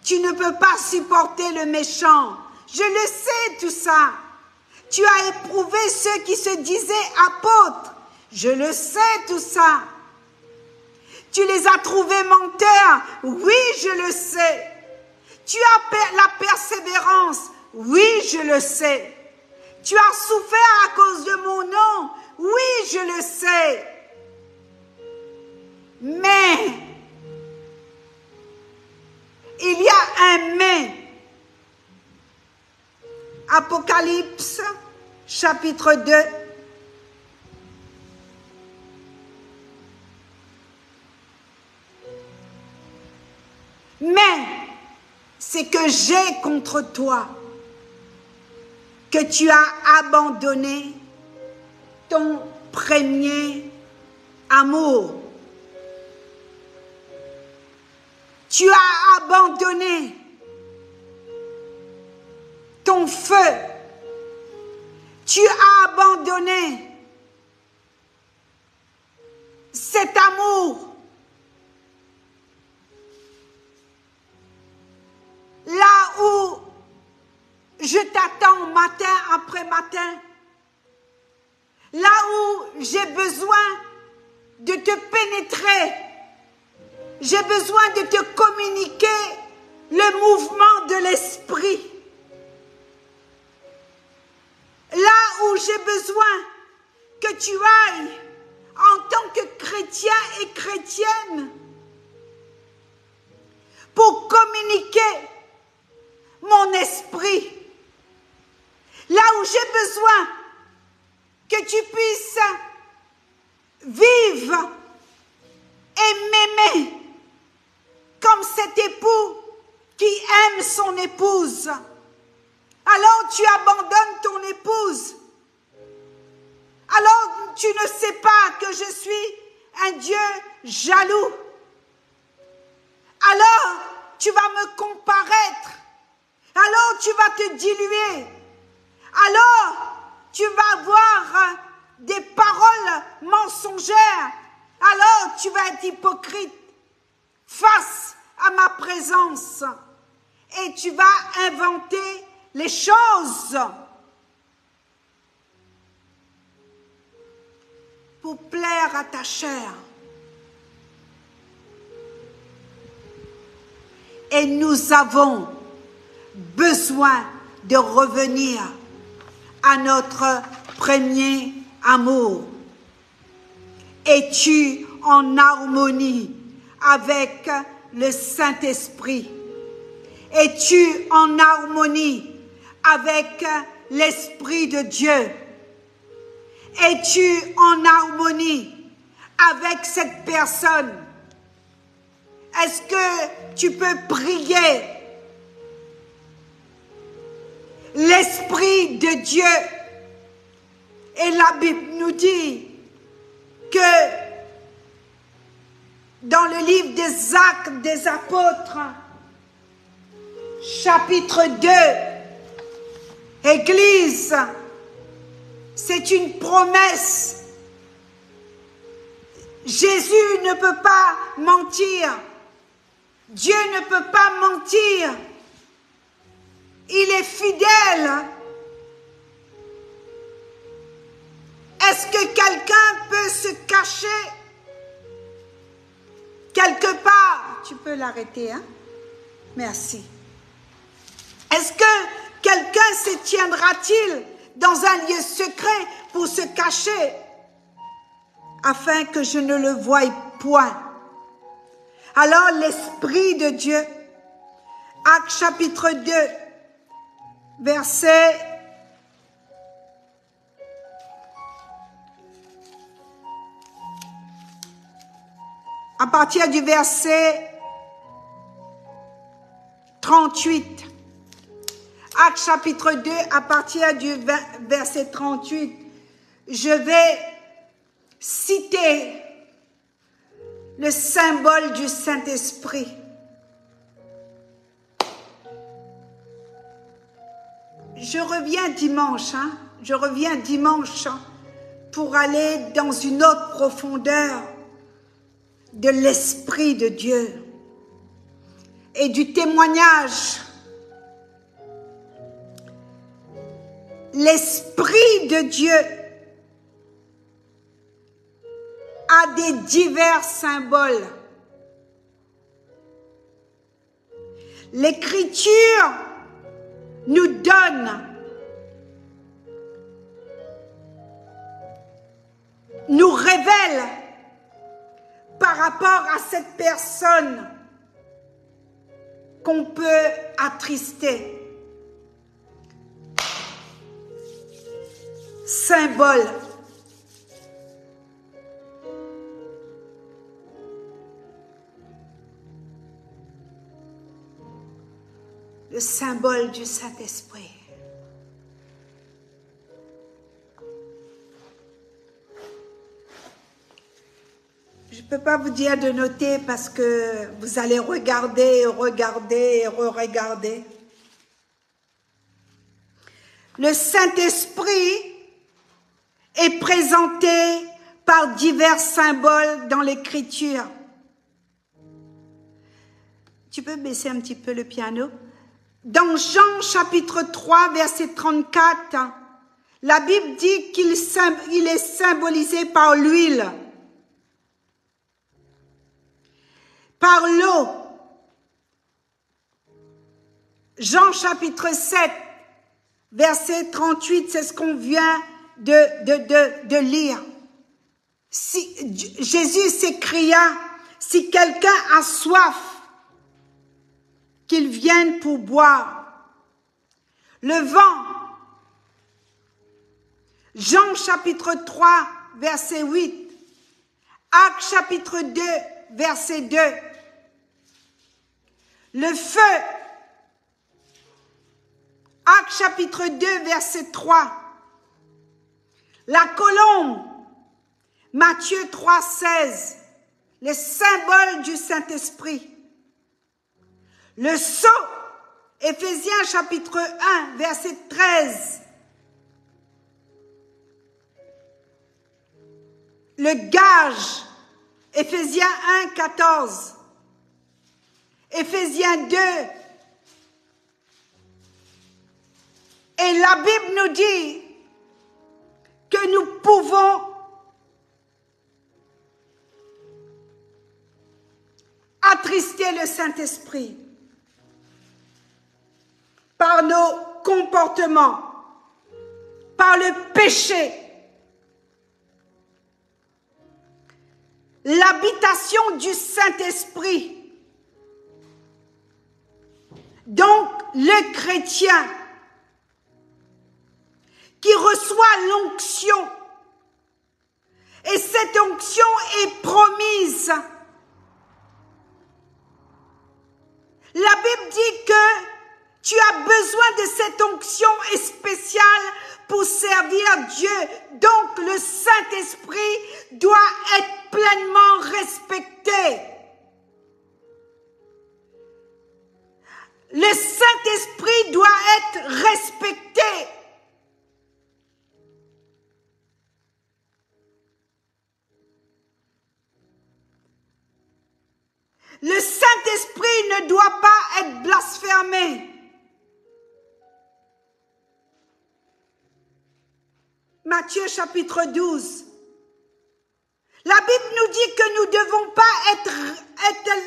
tu ne peux pas supporter le méchant, je le sais tout ça, tu as éprouvé ceux qui se disaient apôtres, je le sais tout ça. Tu les as trouvés menteurs. Oui, je le sais. Tu as la persévérance. Oui, je le sais. Tu as souffert à cause de mon nom. Oui, je le sais. Mais, il y a un mais. Apocalypse, chapitre 2. Mais, c'est que j'ai contre toi que tu as abandonné ton premier amour. Tu as abandonné ton feu. Tu as abandonné cet amour. Là où je t'attends matin après matin, là où j'ai besoin de te pénétrer, j'ai besoin de te communiquer le mouvement de l'esprit. Là où j'ai besoin que tu ailles en tant que chrétien et chrétienne pour communiquer mon esprit. Là où j'ai besoin que tu puisses vivre et m'aimer comme cet époux qui aime son épouse. Alors tu abandonnes ton épouse. Alors tu ne sais pas que je suis un Dieu jaloux. Alors tu vas me comparaître. Alors tu vas te diluer. Alors tu vas avoir des paroles mensongères. Alors tu vas être hypocrite face à ma présence. Et tu vas inventer les choses pour plaire à ta chair. Et nous avons besoin de revenir à notre premier amour. Es-tu en harmonie avec le Saint-Esprit? Es-tu en harmonie avec l'Esprit de Dieu? Es-tu en harmonie avec cette personne? Est-ce que tu peux prier l'Esprit de Dieu? Et la Bible nous dit que dans le livre des Actes des Apôtres, chapitre 2, Église, c'est une promesse. Jésus ne peut pas mentir. Dieu ne peut pas mentir. Il est fidèle. Est-ce que quelqu'un peut se cacher quelque part? Tu peux l'arrêter, hein? Merci. Est-ce que quelqu'un se tiendra-t-il dans un lieu secret pour se cacher afin que je ne le voie point? Alors l'Esprit de Dieu Actes chapitre 2, verset à partir du verset 38. Actes chapitre 2, à partir du verset 38, je vais citer le symbole du Saint-Esprit. Je reviens dimanche, pour aller dans une autre profondeur de l'Esprit de Dieu et du témoignage. L'Esprit de Dieu a des divers symboles. L'Écriture nous donne, nous révèle par rapport à cette personne qu'on peut attrister. Symbole. Le symbole du Saint-Esprit. Je ne peux pas vous dire de noter parce que vous allez regarder, regarder et re-regarder. Le Saint-Esprit est présenté par divers symboles dans l'Écriture. Tu peux baisser un petit peu le piano? Dans Jean chapitre 3, verset 34, la Bible dit qu'il est symbolisé par l'huile, par l'eau. Jean chapitre 7, verset 38, c'est ce qu'on vient de lire. Jésus s'écria, si quelqu'un a soif, qu'il vienne pour boire. Le vent. Jean chapitre 3, verset 8. Actes chapitre 2, verset 2. Le feu. Actes chapitre 2, verset 3. La colombe. Matthieu 3, 16. Les symboles du Saint-Esprit. Le sceau, Éphésiens chapitre 1, verset 13. Le gage, Éphésiens 1, 14. Éphésiens 2. Et la Bible nous dit que nous pouvons attrister le Saint-Esprit par nos comportements, par le péché. L'habitation du Saint-Esprit. Donc, le chrétien qui reçoit l'onction, et cette onction est promise. La Bible dit que tu as besoin de cette onction spéciale pour servir Dieu. Donc, le Saint-Esprit doit être pleinement respecté. Le Saint-Esprit doit être respecté. Le Saint-Esprit ne doit pas être blasphémé. Matthieu chapitre 12. La Bible nous dit que nous ne devons pas être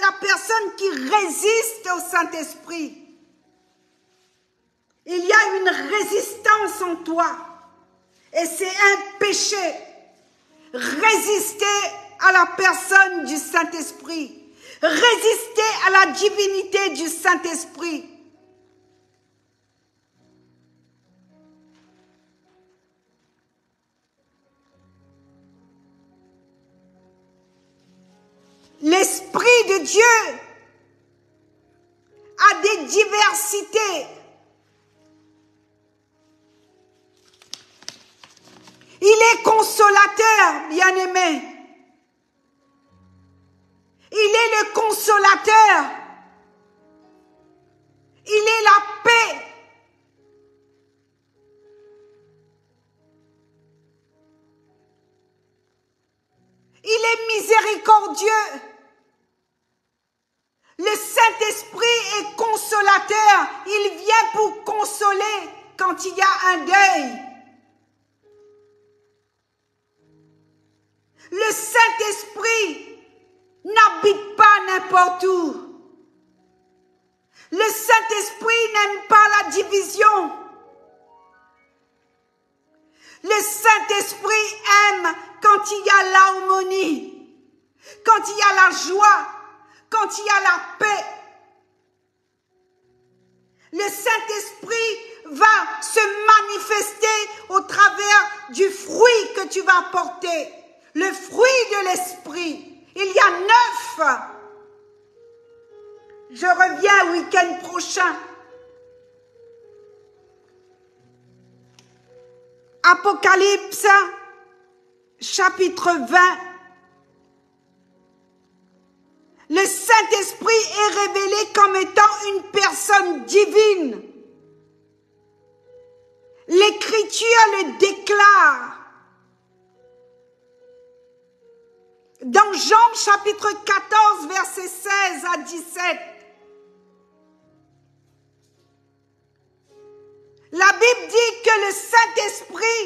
la personne qui résiste au Saint-Esprit. Il y a une résistance en toi. Et c'est un péché. Résister à la personne du Saint-Esprit. Résister à la divinité du Saint-Esprit. L'Esprit de Dieu a des diversités. Il est consolateur, bien-aimé. Il est le consolateur. Il est la paix. Il est miséricordieux. Le Saint-Esprit est consolateur. Il vient pour consoler quand il y a un deuil. Le Saint-Esprit n'habite pas n'importe où. Le Saint-Esprit n'aime pas la division. Le Saint-Esprit aime quand il y a l'harmonie, quand il y a la joie, quand il y a la paix. Le Saint-Esprit va se manifester au travers du fruit que tu vas porter. Le fruit de l'Esprit. Il y a 9. Je reviens week-end prochain. Apocalypse, chapitre 20. Le Saint-Esprit est révélé comme étant une personne divine. L'Écriture le déclare. Dans Jean chapitre 14, versets 16 à 17. La Bible dit que le Saint-Esprit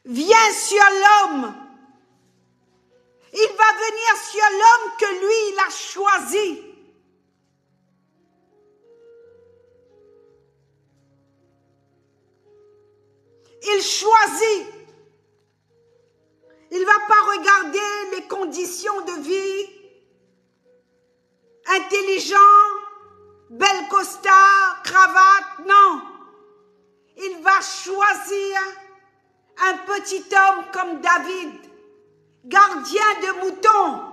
vient sur l'homme. Il va venir sur l'homme que lui, il a choisi. Il choisit. Il ne va pas regarder les conditions de vie, intelligent, bel costard, cravate, non. Il va choisir un petit homme comme David, gardien de moutons.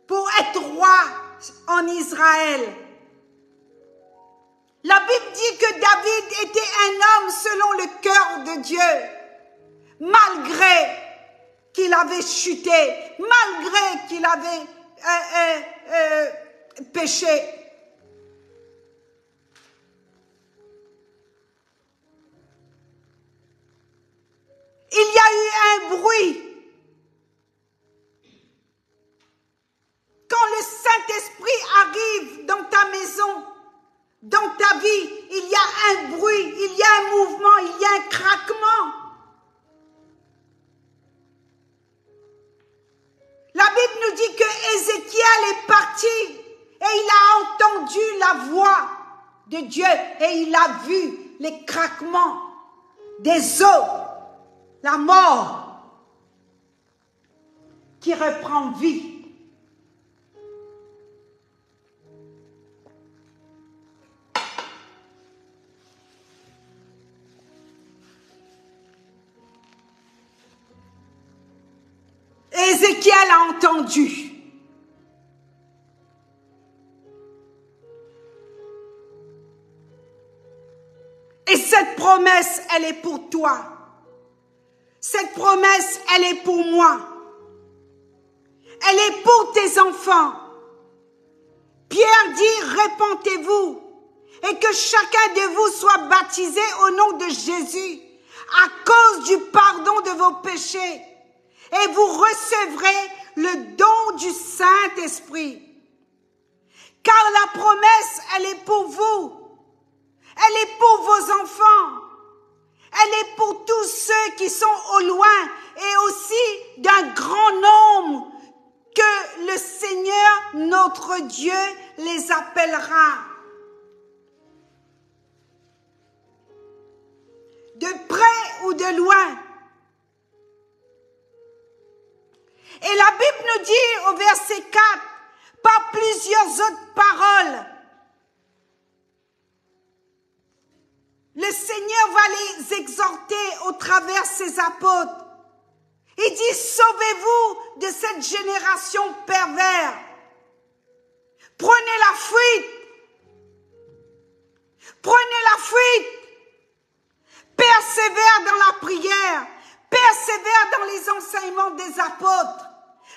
Pour être roi en Israël. La Bible dit que David était un homme selon le cœur de Dieu, malgré qu'il avait chuté, malgré qu'il avait péché. Il y a eu un bruit. Quand le Saint-Esprit arrive dans ta maison, dans ta vie, il y a un bruit, il y a un mouvement, il y a un craquement. La Bible nous dit que Ézéchiel est parti et il a entendu la voix de Dieu et il a vu les craquements des os, la mort qui reprend vie. Ézéchiel a entendu. Et cette promesse, elle est pour toi. Cette promesse, elle est pour moi. Elle est pour tes enfants. Pierre dit, répentez-vous et que chacun de vous soit baptisé au nom de Jésus à cause du pardon de vos péchés. Et vous recevrez le don du Saint-Esprit. Car la promesse, elle est pour vous. Elle est pour vos enfants. Elle est pour tous ceux qui sont au loin et aussi d'un grand nombre que le Seigneur, notre Dieu, les appellera. De près ou de loin. Et la Bible nous dit au verset 4, par plusieurs autres paroles, le Seigneur va les exhorter au travers travers ses apôtres. Il dit, sauvez-vous de cette génération perverse. Prenez la fuite. Prenez la fuite. Persévère dans la prière. Persévère dans les enseignements des apôtres.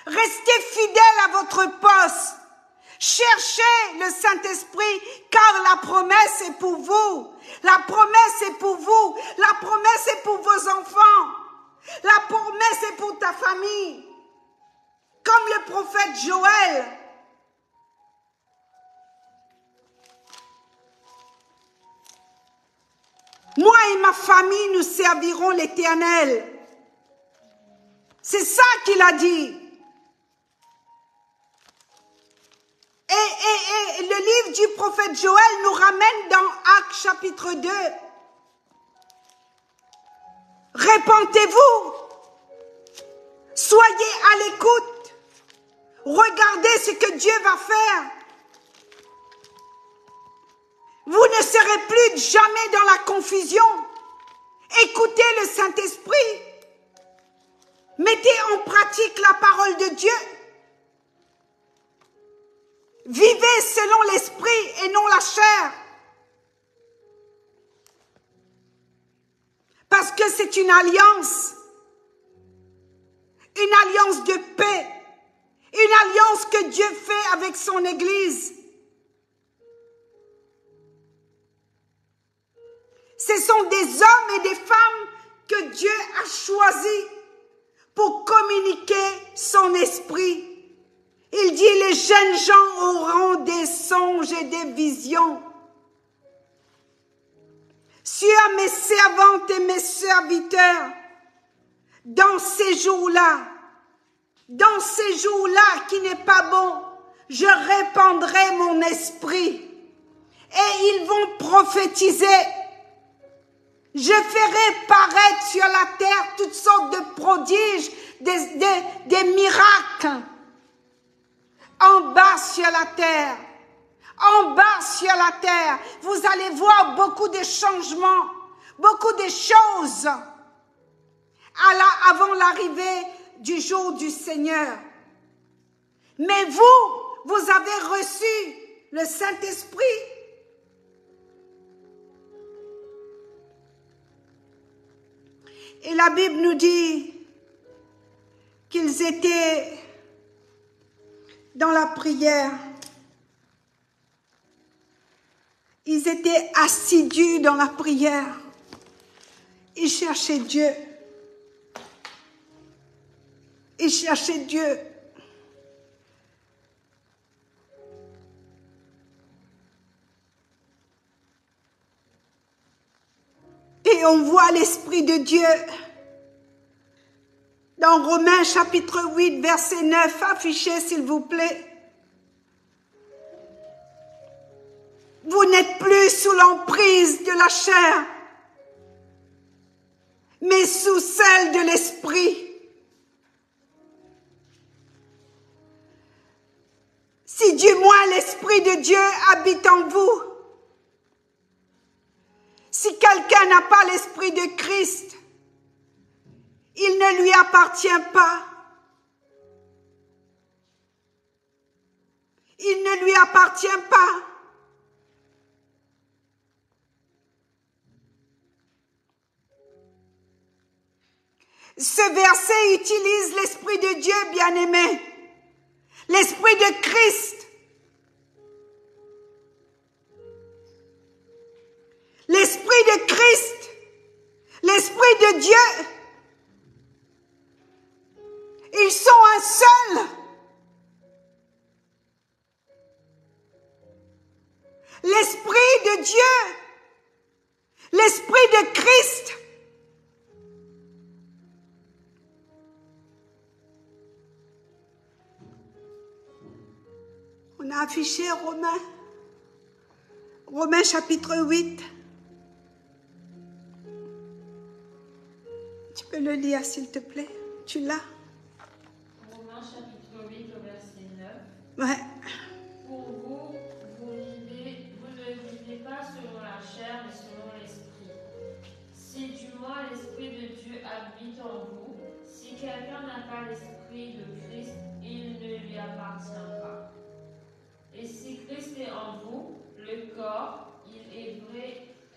Restez fidèles à votre poste. Cherchez le Saint-Esprit, car la promesse est pour vous. La promesse est pour vous. La promesse est pour vos enfants. La promesse est pour ta famille. Comme le prophète Joël. Moi et ma famille, nous servirons l'Éternel. C'est ça qu'il a dit. Et le livre du prophète Joël nous ramène dans Actes chapitre 2. Répentez-vous. Soyez à l'écoute. Regardez ce que Dieu va faire. Vous ne serez plus jamais dans la confusion. Écoutez le Saint-Esprit. Mettez en pratique la parole de Dieu. Vivez selon l'esprit et non la chair. Parce que c'est une alliance de paix, une alliance que Dieu fait avec son Église. Ce sont des hommes et des femmes que Dieu a choisis pour communiquer son esprit. Il dit, les jeunes gens auront des songes et des visions. Sur mes servantes et mes serviteurs, dans ces jours-là qui n'est pas bon, je répandrai mon esprit et ils vont prophétiser. Je ferai paraître sur la terre toutes sortes de prodiges, des miracles. En bas sur la terre, en bas sur la terre, vous allez voir beaucoup de changements, beaucoup de choses avant l'arrivée du jour du Seigneur. Mais vous avez reçu le Saint-Esprit. Et la Bible nous dit qu'ils étaient dans la prière. Ils étaient assidus dans la prière. Ils cherchaient Dieu. Ils cherchaient Dieu. Et on voit l'Esprit de Dieu dans Romains chapitre 8, verset 9, affiché s'il vous plaît. Vous n'êtes plus sous l'emprise de la chair, mais sous celle de l'Esprit. Si du moins l'Esprit de Dieu habite en vous, si quelqu'un n'a pas l'Esprit de Christ, il ne lui appartient pas. Il ne lui appartient pas. Ce verset utilise l'Esprit de Dieu, bien-aimé. L'Esprit de Christ. L'Esprit de Christ. L'Esprit de Dieu. Ils sont un seul. L'Esprit de Dieu. L'Esprit de Christ. On a affiché Romains chapitre 8. Tu peux le lire s'il te plaît. Tu l'as? Romains chapitre 8 au verset 9. Ouais. Pour vous, vous ne vivez pas selon la chair, mais selon l'esprit. Si du moins l'Esprit de Dieu habite en vous. Si quelqu'un n'a pas l'Esprit de Christ, il ne lui appartient pas. Et si Christ est en vous, le corps, il est vrai,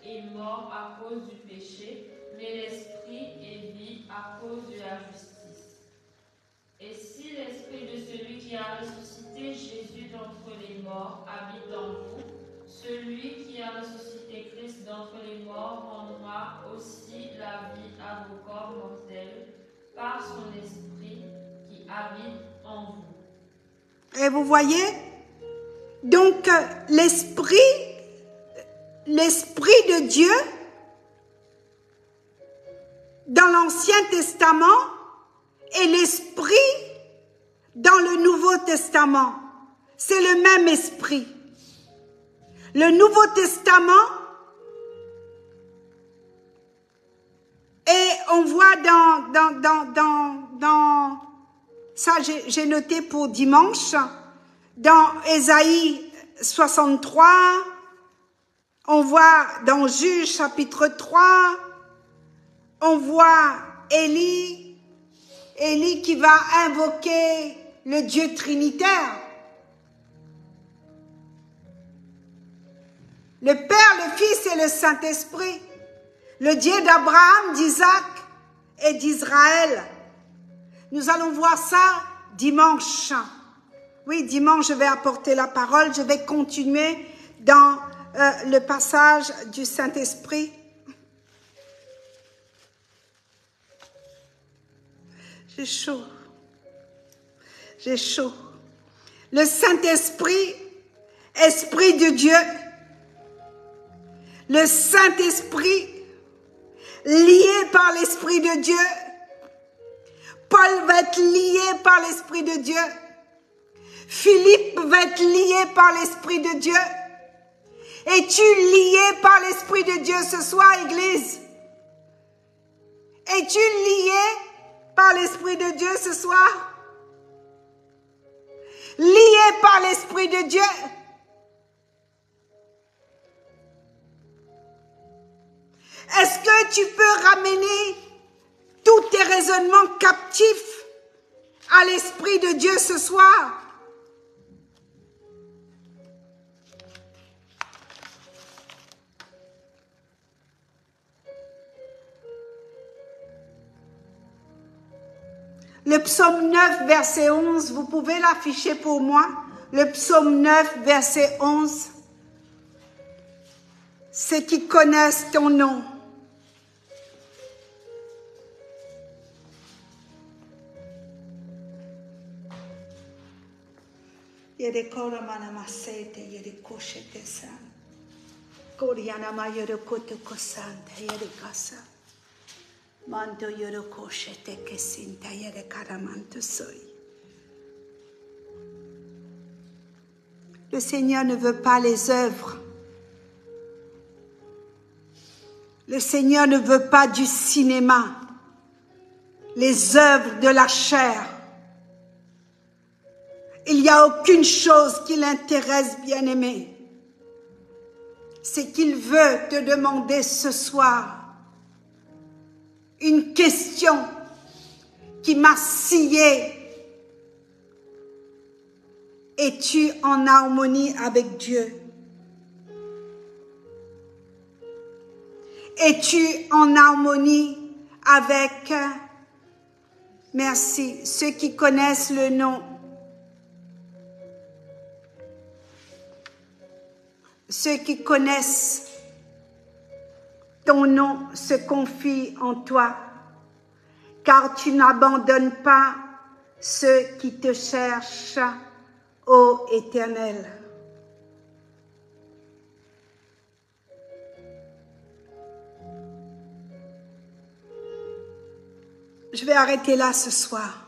est mort à cause du péché, mais l'Esprit est vie à cause de la justice. Et si l'Esprit de celui qui a ressuscité Jésus d'entre les morts habite en vous, celui qui a ressuscité Christ d'entre les morts rendra aussi la vie à vos corps mortels par son Esprit qui habite en vous. Et vous voyez, donc l'Esprit de Dieu dans l'Ancien Testament et l'Esprit dans le Nouveau Testament. C'est le même Esprit. Le Nouveau Testament, et on voit dans ça j'ai noté pour dimanche, dans Ésaïe 63, on voit dans Juge chapitre 3, on voit Élie qui va invoquer le Dieu trinitaire. Le Père, le Fils et le Saint-Esprit. Le Dieu d'Abraham, d'Isaac et d'Israël. Nous allons voir ça dimanche. Oui, dimanche, je vais apporter la parole. Je vais continuer dans le passage du Saint-Esprit. J'ai chaud. J'ai chaud. Le Saint-Esprit, Esprit de Dieu. Le Saint-Esprit, lié par l'Esprit de Dieu. Paul va être lié par l'Esprit de Dieu. Philippe va être lié par l'Esprit de Dieu. Es-tu lié par l'Esprit de Dieu ce soir, Église? Es-tu lié par l'Esprit de Dieu ce soir? Lié par l'Esprit de Dieu. Est-ce que tu peux ramener tous tes raisonnements captifs à l'Esprit de Dieu ce soir? Le psaume 9, verset 11, vous pouvez l'afficher pour moi. Le psaume 9, verset 11. Ceux qui connaissent ton nom. Le Seigneur ne veut pas les œuvres. Le Seigneur ne veut pas du cinéma, les œuvres de la chair. Il n'y a aucune chose qui l'intéresse, bien-aimé. C'est qu'il veut te demander ce soir une question qui m'a scié. Es-tu en harmonie avec Dieu? Es-tu en harmonie avec, merci, ceux qui connaissent le nom? Ceux qui connaissent ton nom se confient en toi, car tu n'abandonnes pas ceux qui te cherchent, ô Éternel. Je vais arrêter là ce soir.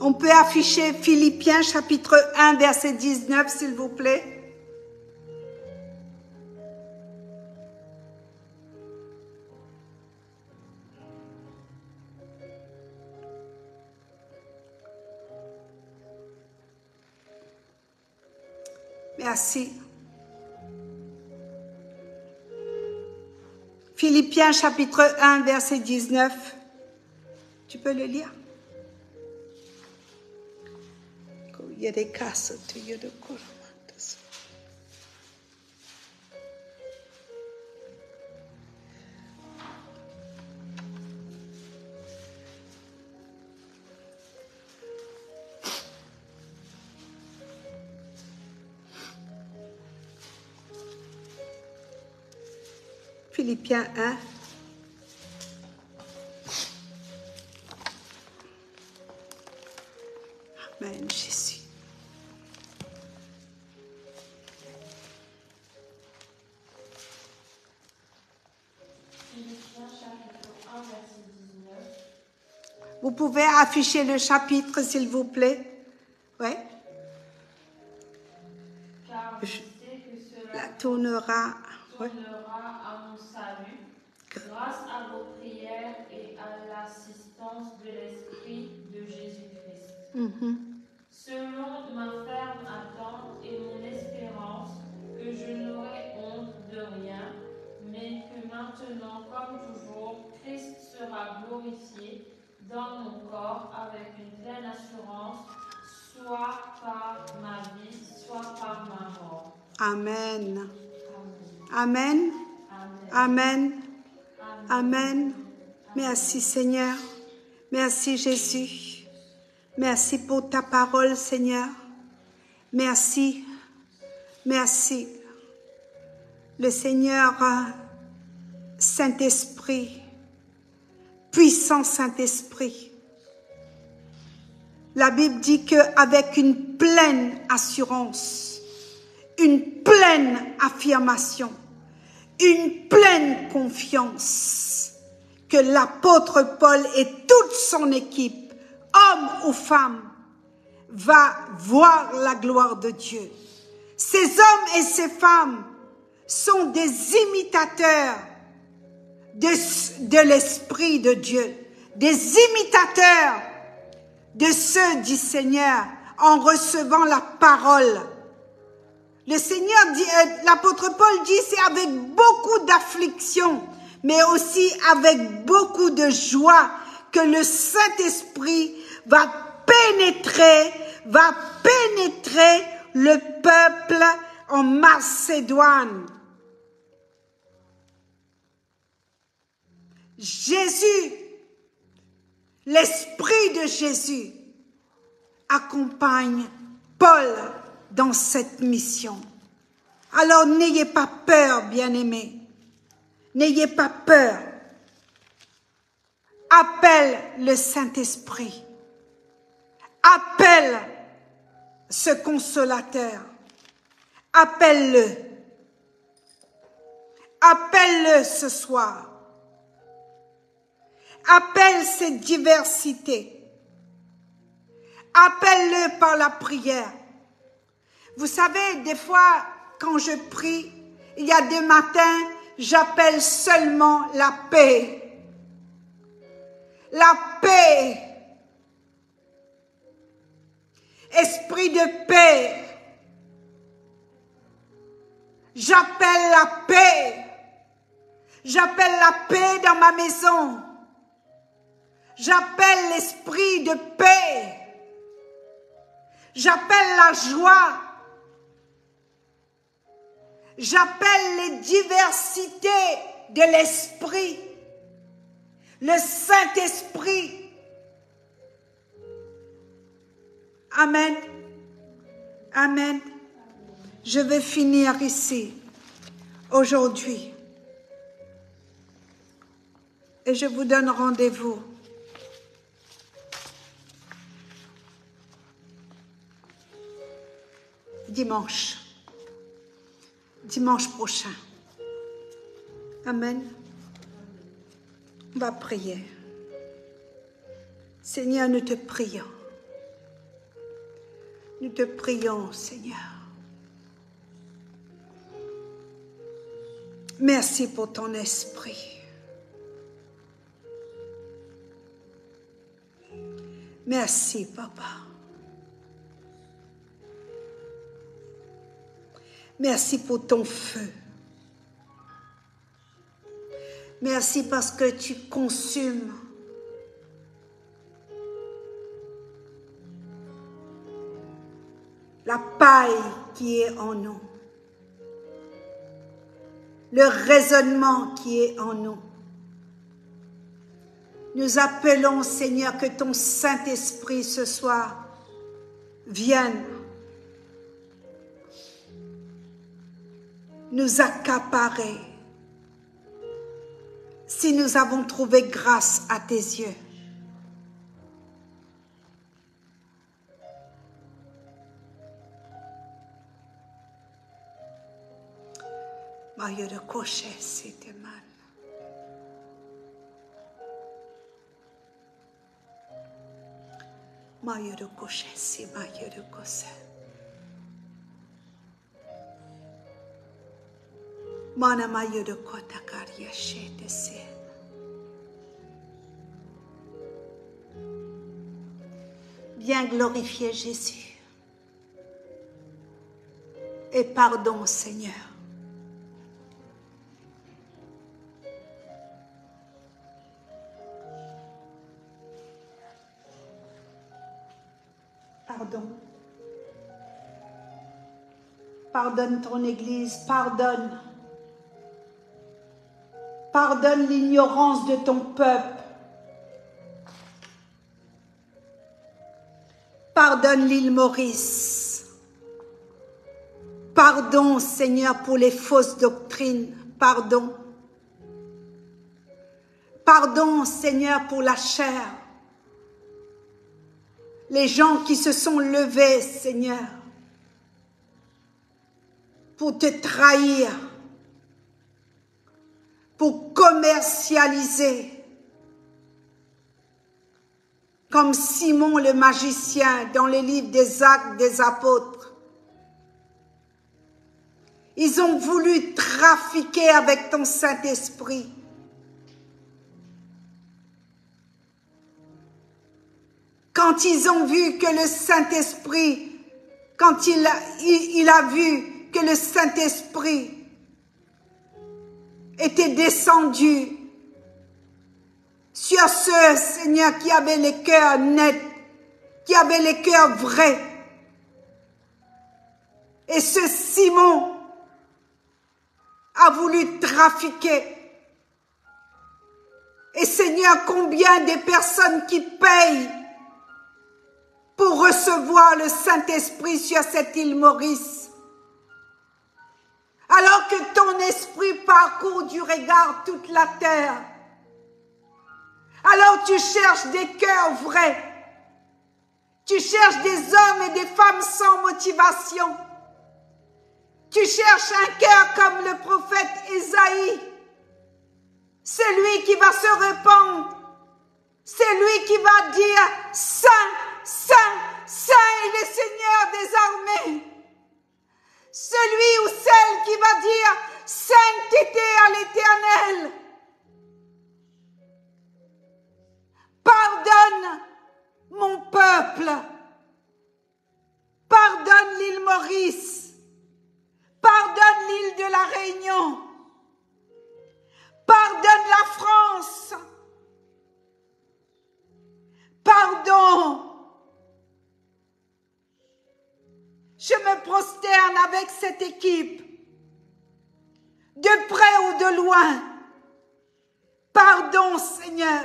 On peut afficher Philippiens chapitre 1 verset 19 s'il vous plaît. Merci. Philippiens chapitre 1, verset 19. Tu peux le lire? Philippiens 1. Amen, Jésus. Philippiens chapitre 1, verset 19. Vous pouvez afficher le chapitre, s'il vous plaît? Oui. Car je sais que La cela tournera. Ouais. tournera à mon salut, grâce à vos prières et à l'assistance de l'Esprit de Jésus-Christ. Selon ma ferme attente et mon espérance, que je n'aurai honte de rien, mais que maintenant, comme toujours, Christ sera glorifié dans mon corps avec une pleine assurance, soit par ma vie, soit par ma mort. Amen. Amen. Amen. Amen. Amen. Merci Seigneur. Merci Jésus. Merci pour ta parole Seigneur. Merci. Merci. Le Seigneur Saint-Esprit, puissant Saint-Esprit. La Bible dit qu'avec une pleine assurance, une pleine affirmation, une pleine confiance, que l'apôtre Paul et toute son équipe, hommes ou femmes, va voir la gloire de Dieu. Ces hommes et ces femmes sont des imitateurs de l'Esprit de Dieu, des imitateurs de ceux du Seigneur en recevant la parole. Le Seigneur dit, l'apôtre Paul dit, c'est avec beaucoup d'affliction, mais aussi avec beaucoup de joie que le Saint-Esprit va pénétrer le peuple en Macédoine. Jésus, l'Esprit de Jésus accompagne Paul dans cette mission. Alors n'ayez pas peur, bien-aimés. N'ayez pas peur. Appelle le Saint-Esprit. Appelle ce consolateur. Appelle-le. Appelle-le ce soir. Appelle cette diversité. Appelle-le par la prière. Vous savez, des fois, quand je prie, il y a des matins, j'appelle seulement la paix. La paix. Esprit de paix. J'appelle la paix. J'appelle la paix dans ma maison. J'appelle l'esprit de paix. J'appelle la joie. J'appelle les diversités de l'esprit. Le Saint-Esprit. Amen. Amen. Je vais finir ici, aujourd'hui. Et je vous donne rendez-vous dimanche prochain. Amen. On va prier. Seigneur, nous te prions. Nous te prions, Seigneur. Merci pour ton esprit. Merci, Papa. Merci pour ton feu. Merci parce que tu consumes la paille qui est en nous, le raisonnement qui est en nous. Nous appelons, Seigneur, que ton Saint-Esprit ce soir vienne nous accaparer si nous avons trouvé grâce à tes yeux. Maïe de cocher, c'était mal. Maïe de cocher, c'est maïe de cocher. Mana maïe de kota karia chete se. Viens glorifier Jésus. Et pardon, Seigneur. Pardon. Pardonne ton Église, pardonne. Pardonne l'ignorance de ton peuple. Pardonne l'île Maurice. Pardon, Seigneur, pour les fausses doctrines. Pardon. Pardon, Seigneur, pour la chair. Les gens qui se sont levés, Seigneur, pour te trahir, pour commercialiser, comme Simon le magicien dans les livres des Actes des Apôtres. Ils ont voulu trafiquer avec ton Saint-Esprit. Quand ils ont vu que le Saint-Esprit, quand il a vu que le Saint-Esprit était descendu sur ceux, Seigneur, qui avaient les cœurs nets, qui avaient les cœurs vrais. Et ce Simon a voulu trafiquer. Et Seigneur, combien de personnes qui payent pour recevoir le Saint-Esprit sur cette île Maurice. Alors que ton esprit parcourt du regard toute la terre. Alors tu cherches des cœurs vrais. Tu cherches des hommes et des femmes sans motivation. Tu cherches un cœur comme le prophète Ésaïe. Celui qui va se répandre. Celui qui va dire « Saint, Saint, Saint est le Seigneur des armées ». Celui ou celle qui va dire « Sainteté à l'Éternel ». Pardonne mon peuple. Pardonne l'île Maurice. Pardonne l'île de la Réunion. Pardonne la France. Pardon. Je me prosterne avec cette équipe, de près ou de loin. Pardon, Seigneur.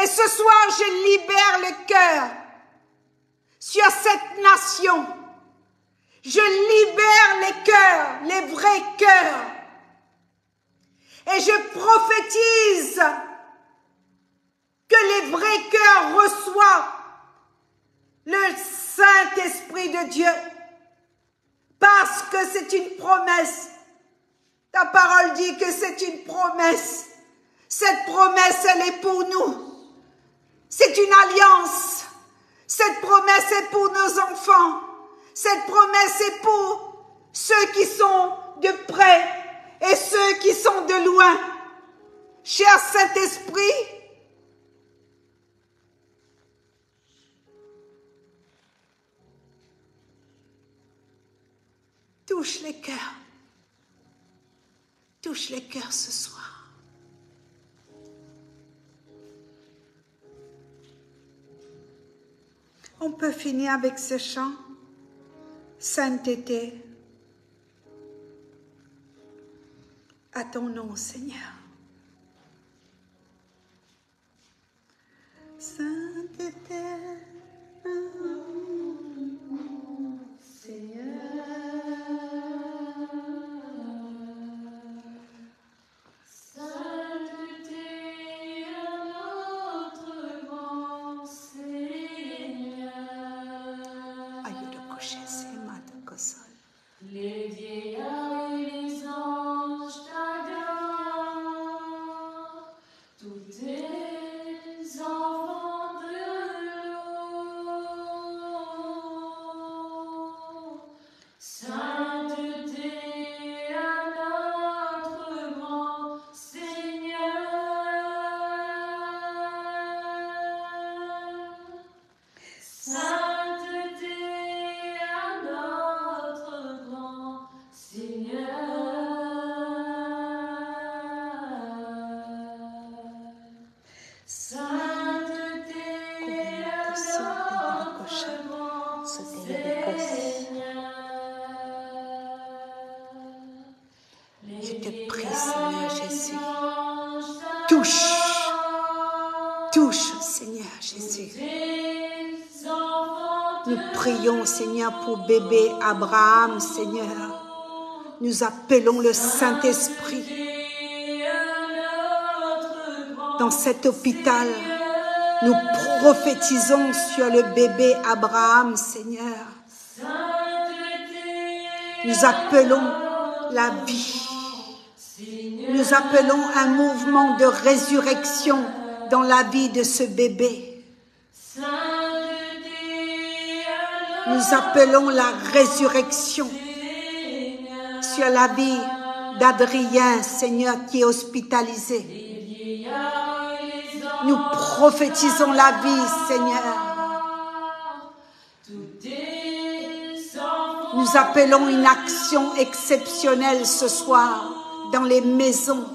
Et ce soir, je libère le cœur sur cette nation. Je libère les cœurs, les vrais cœurs. Et je prophétise que les vrais cœurs reçoivent le Saint-Esprit de Dieu. Parce que c'est une promesse. Ta parole dit que c'est une promesse. Cette promesse, elle est pour nous. C'est une alliance. Cette promesse est pour nos enfants. Cette promesse est pour ceux qui sont de près et ceux qui sont de loin. Cher Saint-Esprit, touche les cœurs. Touche les cœurs ce soir. On peut finir avec ce chant. Sainteté. À ton nom, Seigneur. Sainteté. Les vieillards et les anges t'adorent, tous tes enfants de l'eau. Sainteté à notre grand Seigneur. Sainteté à notre grand Seigneur. Sainteté à notre grand Seigneur. Je te prie, Seigneur Jésus. Touche. Touche, Seigneur Jésus. Nous prions, Seigneur, pour bébé Abraham, Seigneur. Nous appelons le Saint-Esprit dans cet hôpital. Nous prophétisons sur le bébé Abraham, Seigneur. Nous appelons la vie. Nous appelons un mouvement de résurrection dans la vie de ce bébé. Nous appelons la résurrection sur la vie d'Adrien, Seigneur, qui est hospitalisé. Nous prophétisons la vie, Seigneur. Nous appelons une action exceptionnelle ce soir dans les maisons.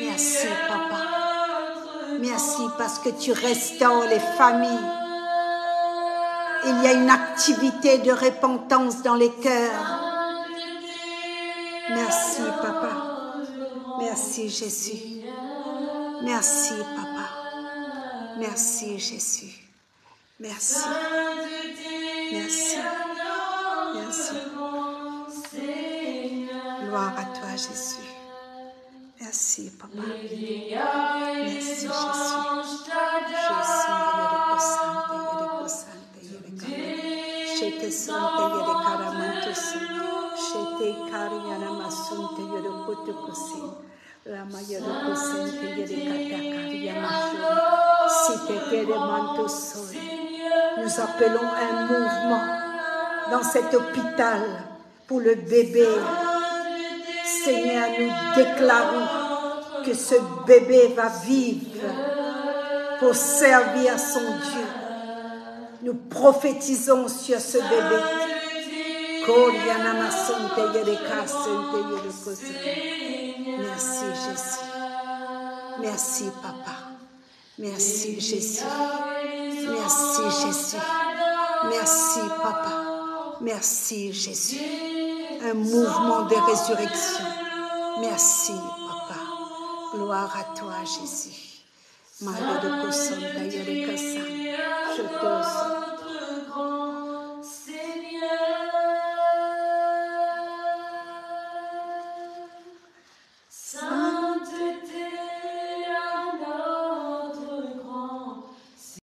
Merci, Papa. Merci parce que tu restaures les familles. Il y a une activité de repentance dans les cœurs. Merci, Papa. Merci, Jésus. Merci, Papa. Merci, Jésus. Merci. Merci. Merci. Gloire à toi, Jésus. Merci, Papa. Merci, Jésus. Shete sonte yere karamantusi, shete kariyana masunte yere kutukusi, rama yere kusente yere katakariyamasu, site kere mantusoi. Nous appelons un mouvement dans cet hôpital pour le bébé. Seigneur, nous déclarons que ce bébé va vivre pour servir son Dieu. Nous prophétisons sur ce bébé. Merci Jésus. Merci Papa. Merci Jésus. Merci Jésus. Merci Papa. Merci Jésus. Un mouvement de résurrection. Merci Papa. Gloire à toi Jésus. Je te